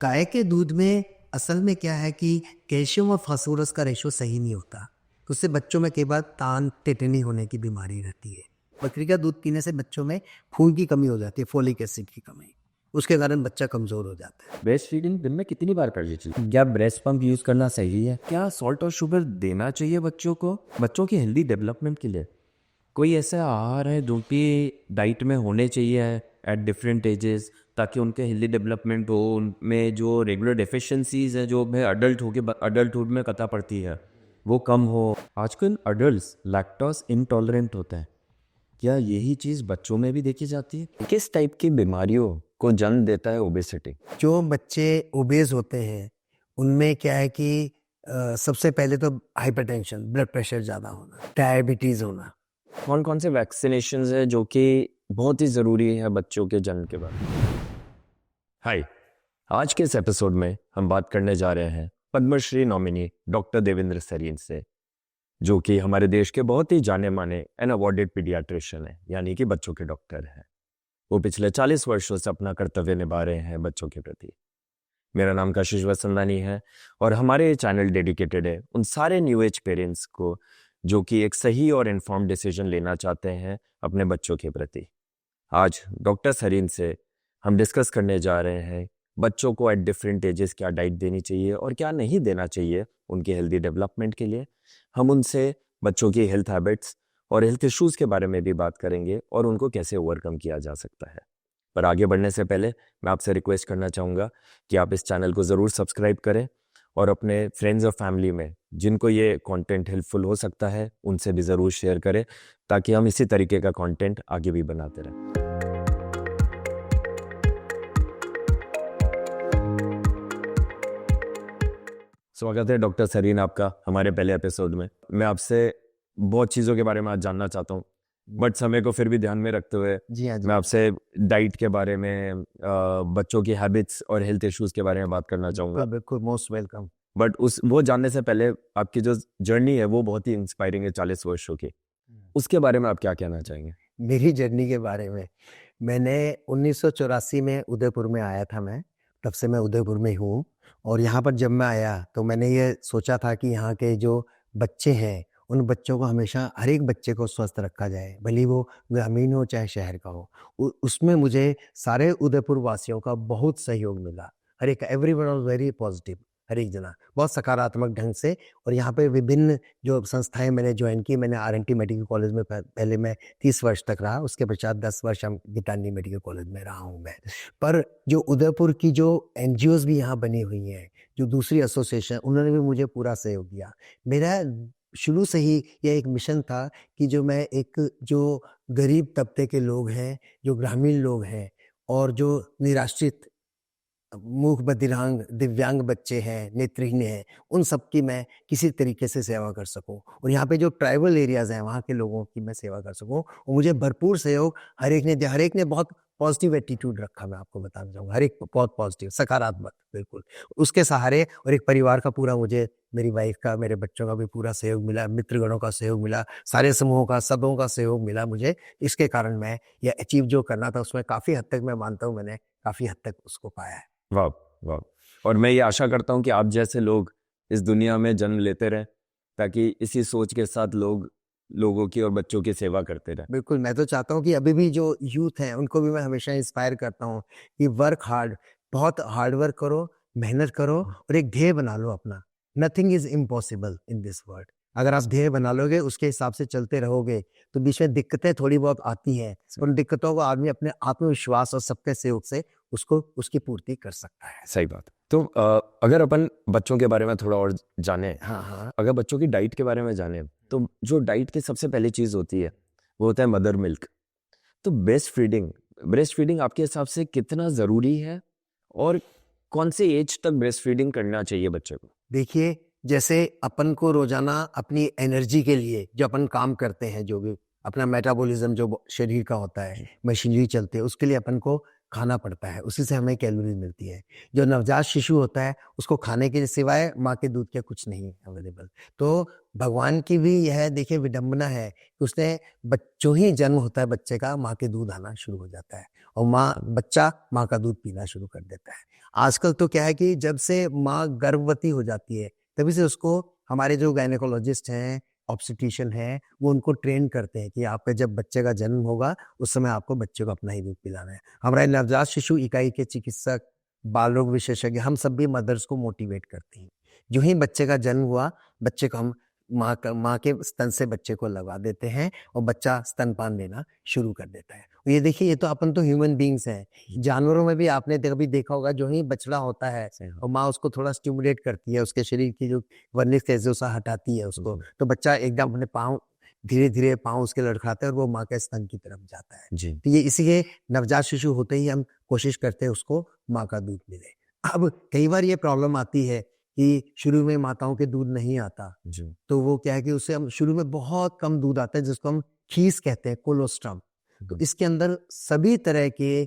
गाय के दूध में असल में क्या है कि कैल्शियम और फास्फोरस का रेशो सही नहीं होता, तो उससे बच्चों में कई बार तान टेटनी होने की बीमारी रहती है। बकरी का दूध पीने से बच्चों में खून की कमी हो जाती है, फोलिक एसिड की कमी, उसके कारण बच्चा कमज़ोर हो जाता है। ब्रेस्ट फीडिंग दिन में कितनी बार करनी चाहिए? क्या ब्रेस्ट पंप यूज करना सही है? क्या सॉल्ट और शुगर देना चाहिए बच्चों को बच्चों की हेल्दी डेवलपमेंट के लिए? कोई ऐसा आहार है जो कि डाइट में होने चाहिए एट डिफरेंट एजेस ताकि उनके हेल्दी डेवलपमेंट हो, उनमें जो रेगुलर डेफिशिएंसीज है जो में अडल्टहुड में कता पड़ती है वो कम हो। आजकल अडल्ट्स लैक्टोज इंटॉलरेंट होते हैं, क्या यही चीज़ बच्चों में भी देखी जाती है? किस टाइप की बीमारियों को जन्म देता है ओबेसिटी? जो बच्चे ओबेज होते हैं उनमें क्या है कि सबसे पहले तो हाइपरटेंशन, ब्लड प्रेशर ज़्यादा होना, डायबिटीज़ होना। कौन कौन से वैक्सीनेशन है जो कि बहुत ही ज़रूरी है बच्चों के जन्म के बाद? हाय, आज के इस एपिसोड में हम बात करने जा रहे हैं पद्मश्री नॉमिनी डॉक्टर देवेंद्र सरीन से, जो कि हमारे देश के बहुत ही जाने माने एंड अवॉर्डेड पीडियाट्रिशियन है, यानी कि बच्चों के डॉक्टर हैं। वो पिछले 40 वर्षों से अपना कर्तव्य निभा रहे हैं बच्चों के प्रति। मेरा नाम कशिश वसंदानी है और हमारे ये चैनल डेडिकेटेड है उन सारे न्यू एज पेरेंट्स को जो कि एक सही और इन्फॉर्म्ड डिसीजन लेना चाहते हैं अपने बच्चों के प्रति। आज डॉक्टर सरीन से हम डिस्कस करने जा रहे हैं बच्चों को एट डिफरेंट एजेस क्या डाइट देनी चाहिए और क्या नहीं देना चाहिए उनकी हेल्दी डेवलपमेंट के लिए। हम उनसे बच्चों की हेल्थ हैबिट्स और हेल्थ इश्यूज़ के बारे में भी बात करेंगे और उनको कैसे ओवरकम किया जा सकता है। पर आगे बढ़ने से पहले मैं आपसे रिक्वेस्ट करना चाहूँगा कि आप इस चैनल को ज़रूर सब्सक्राइब करें और अपने फ्रेंड्स और फैमिली में जिनको ये कंटेंट हेल्पफुल हो सकता है उनसे भी ज़रूर शेयर करें, ताकि हम इसी तरीके का कंटेंट आगे भी बनाते रहें। स्वागत है डॉक्टर सरीन आपका हमारे पहले एपिसोड में। मैं आपसे बहुत चीज़ों के बारे में आज जानना चाहता हूँ, बट समय को फिर भी ध्यान में रखते हुए जी हाँ जी। मैं आपसे डाइट के बारे में, बच्चों की हैबिट्स और हेल्थ इश्यूज़ के बारे में बात करना चाहूँगा। बिल्कुल, मोस्ट वेलकम। बट वो जानने से पहले आपकी जो जर्नी है वो बहुत ही इंस्पायरिंग है 40 वर्षों की, उसके बारे में आप क्या कहना चाहेंगे? मेरी जर्नी के बारे में, मैंने 1984 में उदयपुर में आया था मैं, तब से मैं उदयपुर में ही हूँ। और यहाँ पर जब मैं आया तो मैंने ये सोचा था कि यहाँ के जो बच्चे हैं, उन बच्चों को हमेशा, हर एक बच्चे को स्वस्थ रखा जाए, भले ही वो ग्रामीण हो चाहे शहर का हो। उसमें मुझे सारे उदयपुर वासियों का बहुत सहयोग मिला। हर एक, एवरीवन वाज़ वेरी पॉजिटिव, हर एक जना बहुत सकारात्मक ढंग से। और यहाँ पे विभिन्न जो संस्थाएँ मैंने जॉइन की, मैंने आर.एन.टी मेडिकल कॉलेज में पहले मैं 30 वर्ष तक रहा, उसके पश्चात 10 वर्ष हम गीतांजलि मेडिकल कॉलेज में रहा हूँ मैं। पर जो उदयपुर की जो एनजीओज़ भी यहाँ बनी हुई हैं, जो दूसरी एसोसिएशन, उन्होंने भी मुझे पूरा सहयोग दिया। मेरा शुरू से ही ये एक मिशन था कि जो मैं एक जो गरीब तबके के लोग हैं, जो ग्रामीण लोग हैं और जो निराश्रित, मूक बधिरांग, दिव्यांग बच्चे हैं, नेत्रहीन हैं, उन सब की मैं किसी तरीके से सेवा कर सकूँ। और यहाँ पे जो ट्राइबल एरियाज़ हैं, वहाँ के लोगों की मैं सेवा कर सकूँ। और मुझे भरपूर सहयोग हर एक ने दिया। हर एक ने बहुत पॉजिटिव एटीट्यूड रखा, मैं आपको बताना चाहूँगा। हर एक बहुत पॉजिटिव, सकारात्मक, बिल्कुल। उसके सहारे और एक परिवार का पूरा, मुझे मेरी वाइफ़ का, मेरे बच्चों का भी पूरा सहयोग मिला, मित्रगणों का सहयोग मिला, सारे समूहों का, सबों का सहयोग मिला मुझे। इसके कारण मैं ये अचीव जो करना था, उसमें काफ़ी हद तक मैं मानता हूँ मैंने काफ़ी हद तक उसको पाया है। वाह वाह। और मैं ये आशा करता हूँ कि आप जैसे लोग इस दुनिया में जन्म लेते रहें, ताकि इसी सोच के साथ लोगों की और बच्चों की सेवा करते रहें। बिल्कुल, मैं तो चाहता हूँ कि अभी भी जो यूथ हैं, उनको भी मैं हमेशा इंस्पायर करता हूँ कि वर्क हार्ड, बहुत हार्ड वर्क करो, मेहनत करो और एक ध्येय बना लो अपना। Nothing is impossible in this world. अगर आप ध्येय बना लोगे, उसके हिसाब से चलते रहोगे, तो बीच में दिक्कतें थोड़ी बहुत आती हैं। उन दिक्कतों को आदमी अपने आत्मविश्वास और सबके सहयोग से उसकी पूर्ति कर सकता है। सही बात। तो अगर अपन बच्चों के बारे में थोड़ा और जाने, हाँ, हाँ। अगर बच्चों की डाइट के बारे में जाने, तो जो डाइट की सबसे पहली चीज़ होती है वो होता है मदर मिल्क। तो ब्रेस्ट फीडिंग आपके हिसाब से कितना ज़रूरी है और कौन से एज तक ब्रेस्ट फीडिंग करना चाहिए बच्चे को? देखिए, जैसे अपन को रोज़ाना अपनी एनर्जी के लिए जो अपन काम करते हैं, जो भी अपना मेटाबॉलिज़्म जो शरीर का होता है, मशीनरी चलती है, उसके लिए अपन को खाना पड़ता है, उसी से हमें कैलोरी मिलती है। जो नवजात शिशु होता है उसको खाने के सिवाय माँ के दूध के कुछ नहीं अवेलेबल। तो भगवान की भी यह देखिए विडंबना है कि उसने जो ही जन्म होता है बच्चे का, माँ के दूध आना शुरू हो जाता है और बच्चा माँ का दूध पीना शुरू कर देता है। आजकल तो क्या है कि जब से माँ गर्भवती हो जाती है तभी से उसको हमारे जो गायनेकोलॉजिस्ट हैं, ऑब्स्टेट्रिशियन है, वो उनको ट्रेन करते हैं कि आपका जब बच्चे का जन्म होगा उस समय आपको बच्चे को अपना ही दूध पिलाना है। हमारे नवजात शिशु इकाई के चिकित्सक, बाल रोग विशेषज्ञ, हम सब भी मदर्स को मोटिवेट करते हैं। जो ही बच्चे का जन्म हुआ, बच्चे को हम माँ के स्तन से बच्चे को लगा देते हैं और बच्चा स्तनपान लेना शुरू कर देता है। ये देखिए, ये तो अपन तो ह्यूमन बींग्स हैं। जानवरों में भी आपने कभी देखा होगा, जो ही बछड़ा होता है और माँ उसको थोड़ा स्टिमुलेट करती है, उसके शरीर की जो वर्निक सा हटाती है उसको, तो बच्चा एकदम अपने पाँव धीरे-धीरे पाँव उसके लड़खड़ाते हैं और वो माँ के स्तन की तरफ जाता है। जी। तो ये इसीलिए नवजात शिशु होते ही हम कोशिश करते हैं उसको माँ का दूध मिले। अब कई बार ये प्रॉब्लम आती है कि शुरू में माताओं के दूध नहीं आता, जी। तो वो क्या है कि उससे हम शुरू में बहुत कम दूध आता है, जिसको हम खीस कहते हैं, कोलोस्ट्रम। तो इसके अंदर सभी तरह के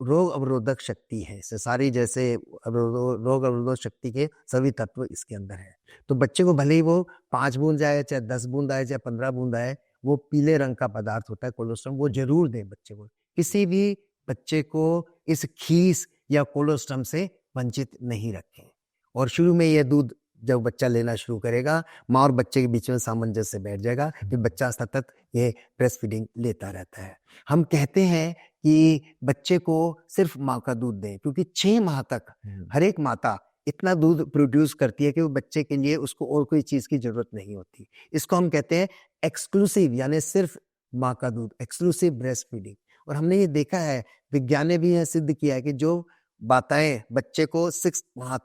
रोग अवरोधक शक्ति है, सारी जैसे रोग अवरोधक शक्ति के सभी तत्व इसके अंदर है। तो बच्चे को भले ही वो 5 बूंद आए, चाहे 10 बूंद आए, चाहे 15 बूंद आए, वो पीले रंग का पदार्थ होता है कोलोस्ट्रम, वो जरूर दें बच्चे को। किसी भी बच्चे को इस खीस या कोलोस्ट्रम से वंचित नहीं रखें। और शुरू में यह दूध जब बच्चा लेना शुरू करेगा, माँ और बच्चे के बीच में सामंजस्य बैठ जाएगा, फिर बच्चा सतत ये ब्रेस्ट फीडिंग लेता रहता है। हम कहते हैं कि बच्चे को सिर्फ माँ का दूध दें, क्योंकि 6 माह तक हर एक माता इतना दूध प्रोड्यूस करती है कि वो बच्चे के लिए उसको और कोई चीज की जरूरत नहीं होती। इसको हम कहते हैं एक्सक्लूसिव, यानी सिर्फ माँ का दूध, एक्सक्लूसिव ब्रेस्ट फीडिंग। और हमने ये देखा है, विज्ञान ने भी यह सिद्ध किया है कि जो माताएं बच्चे को 6 माह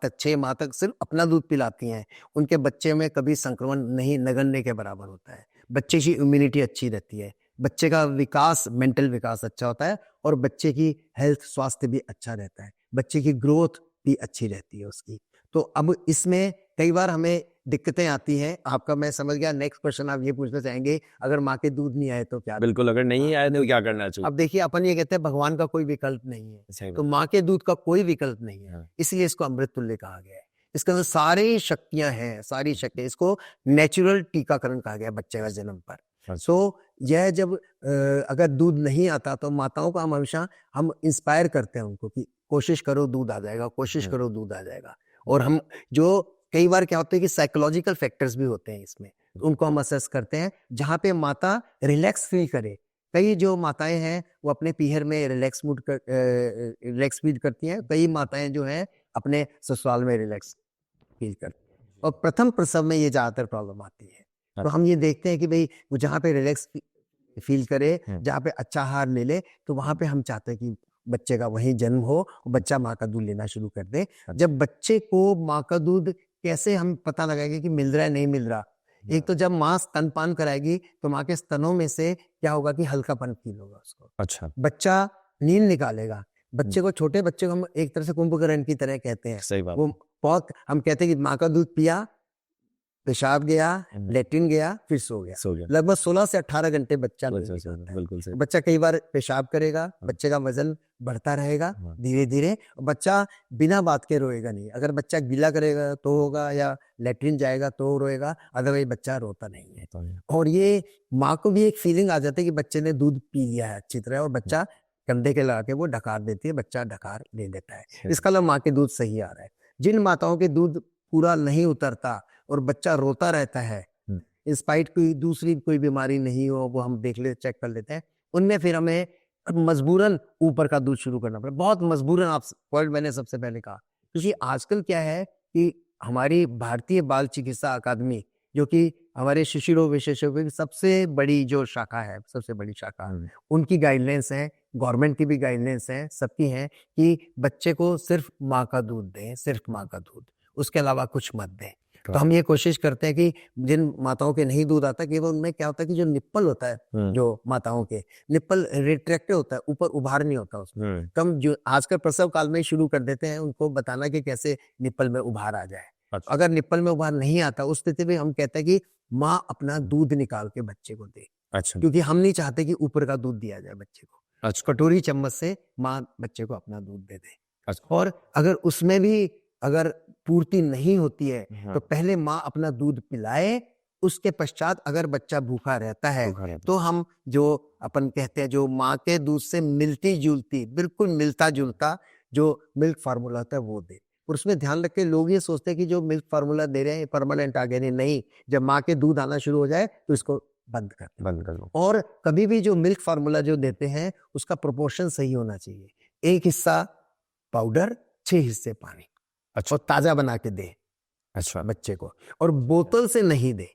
तक सिर्फ अपना दूध पिलाती हैं, उनके बच्चे में कभी संक्रमण नहीं, नगण्य के बराबर होता है। बच्चे की इम्यूनिटी अच्छी रहती है, बच्चे का विकास, मेंटल विकास अच्छा होता है और बच्चे की हेल्थ, स्वास्थ्य भी अच्छा रहता है, बच्चे की ग्रोथ भी अच्छी रहती है उसकी। तो अब इसमें कई बार हमें दिक्कतें आती हैं। आपका मैं समझ गया, नेक्स्ट क्वेश्चन आप ये पूछना चाहेंगे, अगर माँ के दूध नहीं आए तो क्या? बिल्कुल, अगर नहीं आए तो क्या करना चाहिए? अब देखिए, अपन ये कहते हैं भगवान का कोई विकल्प नहीं है, तो माँ के दूध का कोई विकल्प नहीं है, इसलिए इसको अमृत तुल्य कहा गया है। इसके अंदर सारी शक्तियां हैं, सारी शक्तियां, इसको नेचुरल टीकाकरण कहा गया बच्चे का जन्म पर। सो यह जब अगर दूध नहीं आता तो माताओं को हम हमेशा इंस्पायर करते हैं उनको कि कोशिश करो दूध आ जाएगा, कोशिश करो दूध आ जाएगा। और हम जो कई बार क्या होता है कि साइकोलॉजिकल फैक्टर्स भी होते हैं इसमें, उनको हम असेस करते हैं जहाँ पे माता रिलैक्स फील करे। कई जो माताएं हैं वो अपने पीहर में रिलैक्स फील करती हैं, कई माताएं जो हैं अपने ससुराल में रिलैक्स फील करती हैं, और प्रथम प्रसव में ये ज्यादातर प्रॉब्लम आती है। तो हम ये देखते हैं कि भाई वो जहाँ पे रिलैक्स फील करे, जहाँ पे अच्छा आहार ले ले, तो वहां पे हम चाहते हैं कि बच्चे का वहीं जन्म हो, बच्चा माँ का दूध लेना शुरू कर दे। जब बच्चे को माँ का दूध कैसे हम पता लगाएंगे कि मिल रहा है नहीं मिल रहा? एक तो जब माँ स्तनपान कराएगी तो माँ के स्तनों में से क्या होगा कि हल्कापन फील होगा उसको। अच्छा। बच्चा नींद निकालेगा। बच्चे को, छोटे बच्चे को हम एक तरह से कुंभकर्ण की तरह कहते हैं। सही बात। वो बहुत, हम कहते हैं कि माँ का दूध पिया, पेशाब गया, लेट्रिन गया, फिर सो गया। लगभग 16 से 18 घंटे बच्चा बिल्कुल सही। बच्चा कई बार पेशाब करेगा, बच्चे का वजन बढ़ता रहेगा धीरे धीरे। बच्चा बिना बात के रोएगा नहीं। अगर बच्चा गीला करेगा तो होगा, या लेट्रिन जाएगा तो रोएगा, अदरवाइज बच्चा रोता नहीं है। और ये माँ को भी एक फीलिंग आ जाती है कि बच्चे ने दूध पी लिया है अच्छी तरह, और बच्चा कंधे के लगा के वो डकार देती है, बच्चा डकार ले लेता है। इसका मतलब माँ के दूध सही आ रहा है। जिन माताओं के दूध पूरा नहीं उतरता और बच्चा रोता रहता है, इंस्पाइट कोई दूसरी कोई बीमारी नहीं हो, वो हम देख ले, चेक कर लेते हैं, उनमें फिर हमें मजबूरन ऊपर का दूध शुरू करना पड़े, बहुत मजबूरन। आप पॉइंट मैंने सबसे पहले कहा, क्योंकि आजकल क्या है कि हमारी भारतीय बाल चिकित्सा अकादमी, जो कि हमारे शिशु रोग विशेषज्ञों की सबसे बड़ी जो शाखा है, सबसे बड़ी शाखा, उनकी गाइडलाइंस है, गवर्नमेंट की भी गाइडलाइंस है, सबकी है कि बच्चे को सिर्फ माँ का दूध दें, सिर्फ माँ का दूध, उसके अलावा कुछ मत दें। तो हम ये कोशिश करते हैं कि जिन माताओं के नहीं दूध आता, कि वो उनमें क्या होता है कि जो निप्पल होता है, जो माताओं के निप्पल रिट्रैक्टेड होता है, ऊपर उभार नहीं होता उसमें। कम जो आजकल प्रसव काल में शुरू कर देते हैं उनको बताना कि कैसे निप्पल में उभार आ जाए। अच्छा। अगर निप्पल में उभार नहीं आता, उस स्थिति में हम कहते हैं कि माँ अपना दूध निकाल के बच्चे को दे। अच्छा। क्योंकि हम नहीं चाहते कि ऊपर का दूध दिया जाए बच्चे को। अच्छा कटोरी चम्मच से माँ बच्चे को अपना दूध दे दे। अच्छा और अगर उसमें भी अगर पूर्ति नहीं होती है हाँ तो पहले माँ अपना दूध पिलाए, उसके पश्चात अगर बच्चा भूखा रहता है भूखा रहता तो हम जो अपन कहते हैं जो माँ के दूध से मिलती जुलती बिल्कुल मिलता जुलता जो मिल्क फार्मूला होता है वो दे। और उसमें ध्यान रख के लोग ये सोचते हैं कि जो मिल्क फार्मूला दे रहे हैं परमानेंट आ गया, नहीं, जब माँ के दूध आना शुरू हो जाए तो इसको बंद कर दो। बंद कर दो। और कभी भी जो मिल्क फार्मूला जो देते हैं उसका प्रोपोर्शन सही होना चाहिए। 1 हिस्सा पाउडर, 6 हिस्से पानी, अच्छा और ताजा बना के दे अच्छा बच्चे को। और बोतल से नहीं दे,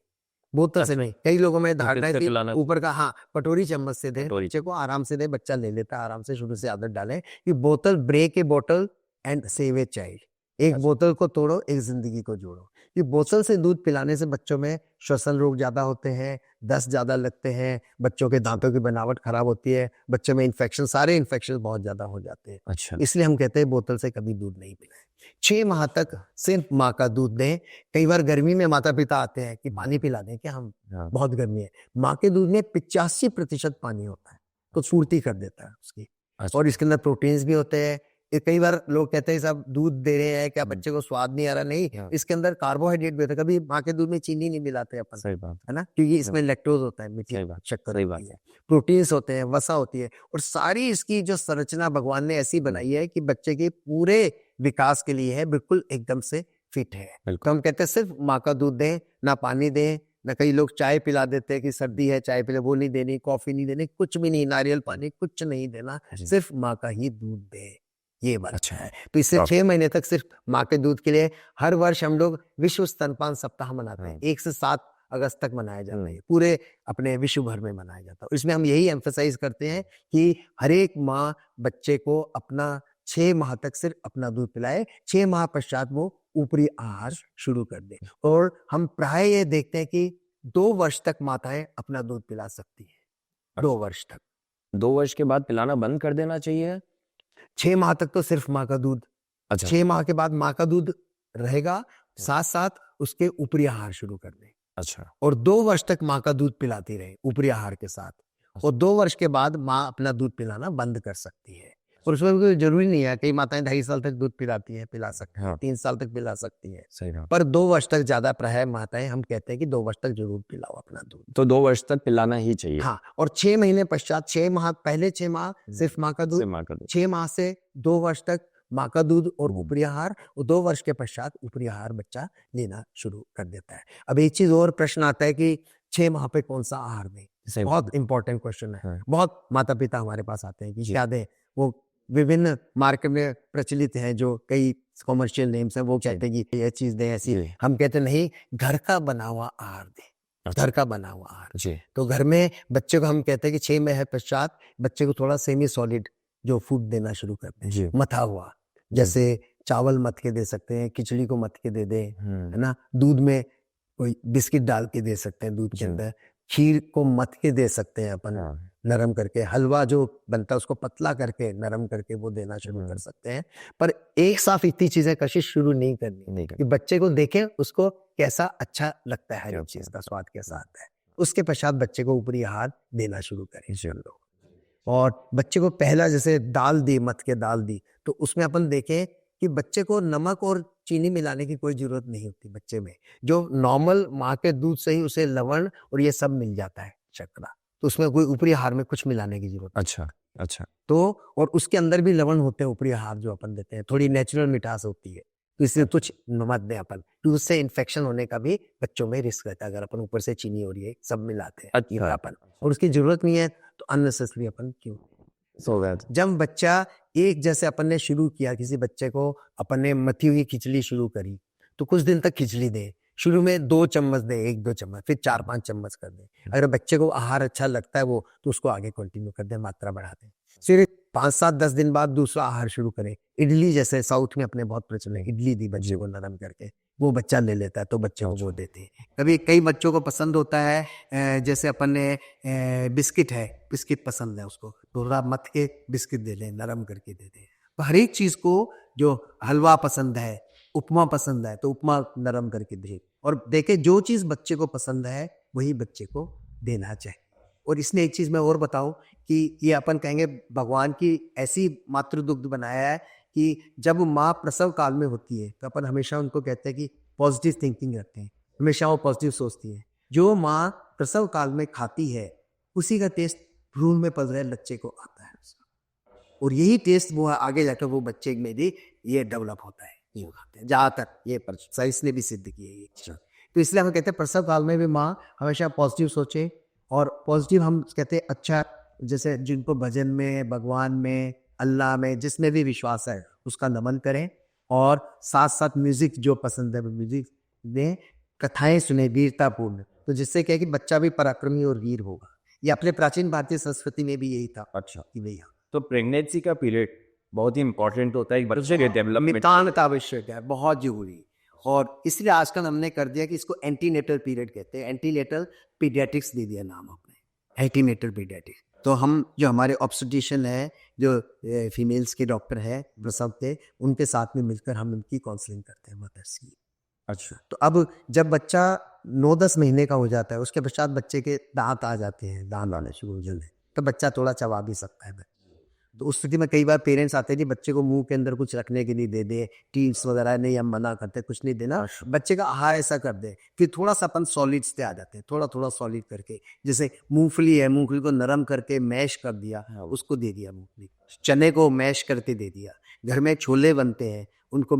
बोतल से नहीं। कई लोगों में धारणा है किससे कि पिलाना? ऊपर का, हाँ, कटोरी चम्मच से दे कटोरी। बच्चे को, आराम से दे, बच्चा ले लेता है आराम से। शुरू से आदत डालें कि बोतल, ब्रेक ए बोतल एंड सेव ए चाइल्ड। एक अच्छा। बोतल को तोड़ो, एक जिंदगी को जोड़ो। कि बोतल से दूध पिलाने से बच्चों में श्वसन रोग ज्यादा होते हैं, दस्त ज्यादा लगते हैं, बच्चों के दांतों की बनावट खराब होती है, बच्चों में इन्फेक्शन, सारे इन्फेक्शन बहुत ज्यादा हो जाते हैं। अच्छा इसलिए हम कहते हैं बोतल से कभी दूध नहीं पिलाएं। 6 माह तक सिर्फ माँ का दूध दें। कई बार गर्मी में माता पिता आते हैं कि पानी पिला दें क्या, हम हाँ बहुत गर्मी है। माँ के दूध में 85% पानी होता है, तो पूर्ति कर देता है उसकी। अच्छा और इसके अंदर प्रोटीन्स भी होते हैं। ये कई बार लोग कहते हैं सब दूध दे रहे हैं क्या, बच्चे को स्वाद नहीं आ रहा, नहीं, हाँ। इसके अंदर कार्बोहाइड्रेट भी होता है। कभी माँ के दूध में चीनी नहीं मिलाते अपन, सही बात है ना, क्योंकि इसमें लैक्टोज होता है, मीठी सही बात, शक्कर सही होती है, प्रोटीन्स होते हैं, वसा होती है। और सारी इसकी जो संरचना भगवान ने ऐसी बनाई है कि बच्चे के पूरे विकास के लिए है, बिल्कुल एकदम से फिट है। तो हम कहते हैं सिर्फ माँ का दूध दें, ना पानी दें, ना कई लोग चाय पिला देते हैं कि सर्दी है चाय पिला, वो नहीं देनी, कॉफी नहीं देनी, कुछ भी नहीं, नारियल पानी कुछ नहीं देना, जी। सिर्फ माँ का ही दूध दे, ये बात अच्छा है। तो इससे 6 महीने तक सिर्फ माँ के दूध के लिए हर वर्ष हम लोग विश्व स्तनपान सप्ताह मनाते हैं। 1 से 7 अगस्त तक मनाया जाता है, पूरे अपने विश्व भर में मनाया जाता है। इसमें हम यही एम्फसाइज करते हैं कि हर एक माँ बच्चे को अपना 6 माह तक सिर्फ अपना दूध पिलाए, 6 माह पश्चात वो ऊपरी आहार शुरू कर दे। और हम प्राय ये देखते हैं कि 2 वर्ष तक माताएं अपना दूध पिला सकती हैं, 2 वर्ष तक। 2 वर्ष के बाद पिलाना बंद कर देना चाहिए? 6 माह तक तो सिर्फ माँ का दूध, अच्छा 6 माह के बाद माँ का दूध रहेगा, साथ साथ उसके ऊपरी आहार शुरू कर दें। अच्छा और 2 वर्ष तक माँ का दूध पिलाती रहे ऊपरी आहार के साथ। और 2 वर्ष के बाद माँ अपना दूध पिलाना बंद कर सकती है। और उसमें कोई जरूरी नहीं है, कई माताएं 2.5 साल तक दूध पिलाती हैं, पिला सकती हैं, हाँ 3 साल तक पिला सकती हैं, सही बात। पर 2 वर्ष तक ज्यादा प्राय माताएं हम कहते हैं कि 2 वर्ष तक जरूर पिलाओ अपना दूध। तो 2 वर्ष तक पिलाना ही चाहिए। हाँ, और 6 महीने पश्चात, 6 माह, पहले 6 माह सिर्फ माँ का दूध, सिर्फ माँ का दूध। 6 माह से 2 वर्ष तक माँ का दूध और ऊपरी आहार, और 2 वर्ष के पश्चात ऊपरी आहार बच्चा लेना शुरू कर देता है। अब एक चीज और प्रश्न आता है कि 6 माह पे कौन सा आहार दें। सही बहुत इंपॉर्टेंट क्वेश्चन है। हाँ। बहुत माता पिता हमारे पास आते हैं कि जी। क्या दें। वो विभिन्न मार्केट में प्रचलित हैं, जो कई कॉमर्शियल नेम्स हैं, वो कहते हैं कि ये चीज दें, ऐसी। जी। हम कहते हैं नहीं, घर का बना हुआ आहार दें, अच्छा। घर का बना हुआ आहार। जी तो घर में बच्चे को हम कहते हैं कि 6 महीने पश्चात बच्चे को थोड़ा सेमी सॉलिड जो फूड देना शुरू करते हैं, जी मथा हुआ, जैसे चावल मथ के दे सकते हैं, खिचड़ी को मथ के दे दें, है ना, दूध में कोई बिस्किट डाल के दे सकते हैं, दूध के जी। अंदर खीर को मथ के दे सकते हैं अपन, हाँ नरम करके। हलवा जो बनता है उसको पतला करके नरम करके वो देना शुरू कर सकते हैं। पर एक साथ इतनी चीजें कशिश शुरू नहीं करनी नहीं कि कर बच्चे को देखें उसको कैसा अच्छा लगता है, हर एक चीज का स्वाद कैसा आता है, उसके पश्चात बच्चे को ऊपरी आहार देना शुरू करें हम लोग। और बच्चे को पहला जैसे दाल दी, मथ के दाल दी, तो उसमें अपन देखें कि बच्चे को नमक और चीनी मिलाने की कोई जरूरत नहीं होती बच्चे में। जो नॉर्मल माँ के दूध से ही उसे लवण और ये सब मिल जाता है, शर्करा, तो उसमें कोई ऊपरी आहार में कुछ मिलाने की जरूरत नहीं। अच्छा अच्छा तो और उसके अंदर भी लवण होते हैं, ऊपरी आहार जो अपन देते हैं, थोड़ी नेचुरल मिठास होती है, तो इसलिए कुछ मत दें अपन, तो उससे इन्फेक्शन होने का भी बच्चों में रिस्क रहता है अगर अपन ऊपर से चीनी और ये सब मिलाते हैं। अच्छा। ये अपन, और उसकी जरूरत नहीं है तो अननेसेसरी अपन क्यों। सो दैट जब बच्चा एक, जैसे अपन ने शुरू किया, किसी बच्चे को अपन ने मथी हुई खिचड़ी शुरू करी, तो कुछ दिन तक खिचड़ी दे, शुरू में 2 चम्मच दे, 1-2 चम्मच, फिर 4-5 चम्मच कर दे। अगर बच्चे को आहार अच्छा लगता है वो, तो उसको आगे कंटिन्यू कर दे, मात्रा बढ़ा दे। फिर 5-7-10 दिन बाद दूसरा आहार शुरू करें। इडली जैसे साउथ में अपने बहुत प्रचलन है, इडली दी बच्चे को नरम करके, वो बच्चा ले लेता है तो बच्चे को वो देते हैं। कभी कई बच्चों को पसंद होता है, जैसे अपन ने बिस्किट है, बिस्किट पसंद है उसको, थोड़ा मथ के बिस्किट दे दें, नरम करके दे दें। तो हर एक चीज को, जो हलवा पसंद है, उपमा पसंद है, तो उपमा नरम करके दे, और देखे जो चीज बच्चे को पसंद है वही बच्चे को देना चाहिए। और इसमें एक चीज मैं और बताऊं कि ये अपन कहेंगे भगवान की ऐसी मातृ दुग्ध बनाया है कि जब माँ प्रसव काल में होती है तो अपन हमेशा उनको कहते हैं कि पॉजिटिव थिंकिंग रखते हैं, हमेशा वो पॉजिटिव सोचती है। जो माँ प्रसव काल में खाती है उसी का टेस्ट भ्रूण में पल रहे बच्चे को आता है और यही टेस्ट वो आगे जाकर वो बच्चे में भी ये डेवलप होता है, ये खाते हैं ज़्यादातर, ये साइंस ने भी सिद्ध किया है ये चीज़। तो इसलिए हम कहते हैं प्रसव काल में भी माँ हमेशा पॉजिटिव सोचे और पॉजिटिव हम कहते हैं अच्छा, जैसे जिनको भजन में, भगवान में, अल्लाह में, जिसमें भी विश्वास है उसका नमन करें और साथ साथ म्यूजिक जो पसंद है म्यूजिक में कथाएं सुने वीरतापूर्ण, तो जिससे क्या है कि बच्चा भी पराक्रमी और वीर होगा। ये अपने प्राचीन भारतीय संस्कृति में भी यही था। अच्छा, कि भैया तो प्रेगनेंसी का पीरियड बहुत ही इंपॉर्टेंट होता है एक बच्चे के डेवलपमेंट। नितांत आवश्यक है, बहुत जरूरी। और इसलिए आजकल हमने कर दिया कि इसको एंटीनेटल पीरियड कहते हैं, एंटीनेटल पीडियाट्रिक्स दे दिया नाम अपने, एंटीनेटल पीडियाट्रिक्स। तो हम जो हमारे ऑब्स्टेट्रिशियन है, जो फीमेल्स के डॉक्टर है प्रसव के, उनके साथ में मिलकर हम उनकी काउंसलिंग करते हैं मदर्स की। अच्छा, तो अब जब बच्चा 9-10 महीने का हो जाता है उसके पश्चात बच्चे के दांत आ जाते हैं, दांत आने शुरू हो जाते हैं, तो बच्चा थोड़ा चबा भी सकता है। तो उस स्थिति में कई बार पेरेंट्स आते हैं कि बच्चे को मुंह के अंदर कुछ रखने के लिए दे दे, टीप्स वगैरह नहीं, हम मना करते कुछ नहीं देना, बच्चे का आहार ऐसा कर दे। फिर थोड़ा सा अपन सॉलिड्स पे आ जाते हैं, थोड़ा थोड़ा सॉलिड करके, जैसे मूंगफली है, मूंगफली को नरम करके मैश कर दिया, उसको दे दिया मूंगफली, चने को मैश करके दे दिया, घर में छोले बनते हैं उनको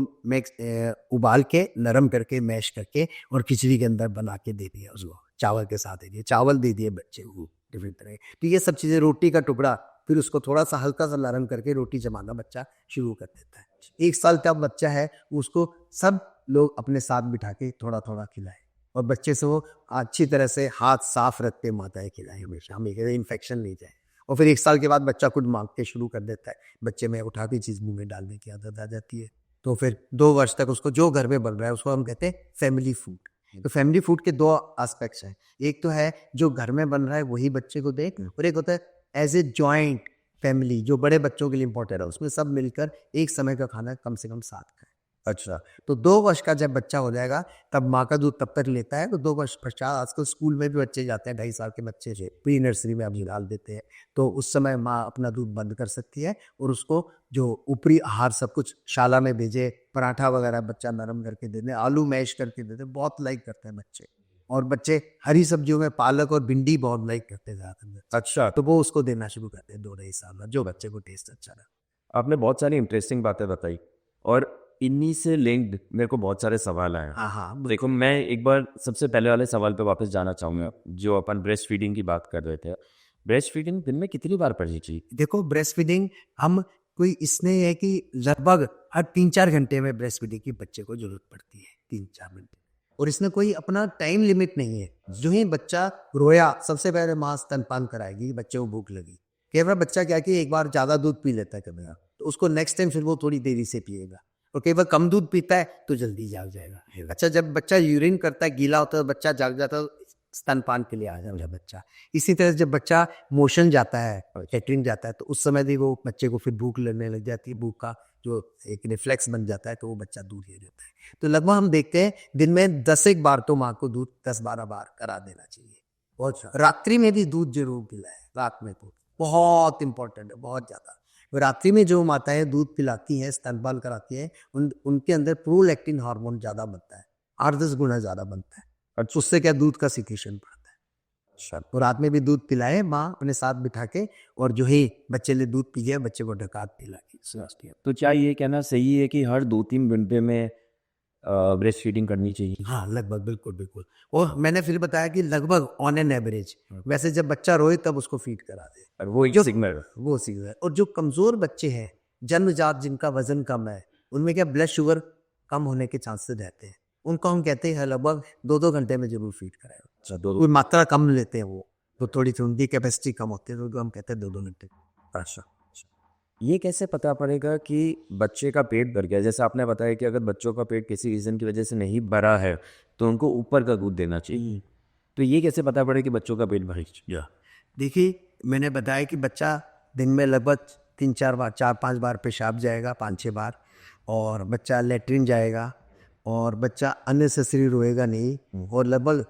उबाल के नरम करके मैश करके और खिचड़ी के अंदर बना के दे दिया, उसको चावल के साथ दे दिया, चावल दे दिए बच्चे को डिफरेंट तरह। तो ये सब चीज़ें, रोटी का टुकड़ा, फिर उसको थोड़ा सा हल्का सा नरम करके रोटी जमाना बच्चा शुरू कर देता है। 1 साल तक बच्चा है उसको सब लोग अपने साथ बिठा के थोड़ा थोड़ा खिलाए और बच्चे से वो अच्छी तरह से हाथ साफ रख के माताएं खिलाएं हमेशा, हम ये इन्फेक्शन नहीं जाए। और फिर 1 साल के बाद बच्चा खुद मांग के शुरू कर देता है, बच्चे में उठा के चीज़ मुंह में डालने की आदत आ जाती है। तो फिर 2 वर्ष तक उसको जो घर में बन रहा है उसको हम कहते हैं फैमिली फूड। तो फैमिली फूड के 2 एस्पेक्ट्स हैं, एक तो है जो घर में बन रहा है वही बच्चे को दे, और एक होता है एज ए जॉइंट फैमिली जो बड़े बच्चों के लिए इंपॉर्टेंट है, उसमें सब मिलकर एक समय का खाना कम से कम साथ खाएं। अच्छा, तो 2 वर्ष का जब बच्चा हो जाएगा तब माँ का दूध तब तक लेता है। तो 2 वर्ष पश्चात आजकल स्कूल में भी बच्चे जाते हैं, 2.5 साल के बच्चे से प्री नर्सरी में अभी डाल देते हैं, तो उस समय माँ अपना दूध बंद कर सकती है और उसको जो ऊपरी आहार सब कुछ शाला में भेजे, पराठा वगैरह बच्चा नरम करके दे दे, आलू मैश करके दे दे, बहुत लाइक करते हैं बच्चे। और बच्चे हरी सब्जियों में पालक और भिंडी बहुत लाइक करते हैं ज़्यादातर, अच्छा, तो वो उसको देना शुरू करते हैं 2-2.5 साल में, जो बच्चे को टेस्ट अच्छा लगा। आपने बहुत सारी इंटरेस्टिंग बातें बताई और इन्हीं से लिंक्ड मेरे को बहुत सारे सवाल आए हैं। हाँ हाँ, देखो, मैं एक बार सबसे पहले वाले सवाल पे वापस जाना चाहूँगा, जो अपन ब्रेस्ट फीडिंग की बात कर रहे थे। ब्रेस्ट फीडिंग दिन में कितनी बार करनी चाहिए? देखो ब्रेस्ट फीडिंग हम कोई इसने है कि लगभग हर 3-4 घंटे में ब्रेस्ट फीडिंग की बच्चे को जरूरत पड़ती है, 3-4 घंटे, और इसमें कोई अपना टाइम लिमिट नहीं है। जो ही बच्चा रोया सबसे पहले माँ स्तनपान कराएगी, बच्चे को भूख लगी। कई बार बच्चा क्या कि एक बार ज़्यादा दूध पी लेता है कभी, तो उसको नेक्स्ट टाइम फिर वो थोड़ी देरी से पिएगा, और कई बार कम दूध पीता है तो जल्दी जाग जाएगा। अच्छा, जब बच्चा यूरिन करता है, गीला होता है, बच्चा जाग जाता है, स्तनपान के लिए आ जाएगा बच्चा। इसी तरह जब बच्चा मोशन जाता है, लेटरिन जाता है, तो उस समय भी वो बच्चे को फिर भूख लगने लग जाती है, भूख का जो एक रिफ्लेक्स बन जाता है, तो वो बच्चा दूध ले लेता है। तो लगभग हम देखते हैं दिन में 10 बार तो माँ को दूध 10-12 बार करा देना चाहिए। और रात्रि में भी दूध जरूर पिलाए, रात में तो बहुत इंपॉर्टेंट है, बहुत ज़्यादा। रात्रि में जो माताएं दूध पिलाती हैं, स्तनपान कराती हैं, उनके अंदर प्रोलैक्टिन हार्मोन ज़्यादा बनता है, 8-10 गुना ज़्यादा बनता है। अच्छा, उससे क्या दूध का सिक्रेशन बढ़ता है। अच्छा, तो रात में भी दूध पिलाए माँ अपने साथ बिठा के, और जो ही बच्चे ने दूध पी गया बच्चे को ढकात पिला के। तो क्या ये कहना सही है कि हर 2-3 घंटे में ब्रेस्ट फीडिंग करनी चाहिए? हाँ, लगभग, बिल्कुल बिल्कुल। और मैंने फिर बताया कि लगभग ऑन एन एवरेज, वैसे जब बच्चा रोए तब उसको फीड करा दे, और वो एक जो सिग्नल। वो सीखता है। और जो कमजोर बच्चे हैं, जन्मजात जिनका वजन कम है, उनमें क्या ब्लड शुगर कम होने के चांसेस रहते हैं, उनको हम कहते हैं लगभग 2-2 घंटे में जरूर फीड कराए। अच्छा, कोई मात्रा कम लेते हैं वो, तो थोड़ी सी उनकी कैपेसिटी कम होती है, तो उनको हम कहते हैं 2-2 घंटे। अच्छा, ये कैसे पता पड़ेगा कि बच्चे का पेट भर गया? जैसे आपने बताया कि अगर बच्चों का पेट किसी रीज़न की वजह से नहीं भरा है तो उनको ऊपर का दूध देना चाहिए, तो ये कैसे पता पड़े कि बच्चों का पेट भर गया? देखिए, मैंने बताया कि बच्चा दिन में लगभग 3-4 बार, 4-5 बार पेशाब जाएगा, 5-6 बार, और बच्चा लेटरिन जाएगा, और बच्चा अननेसेसरी रोएगा नहीं, और लगभग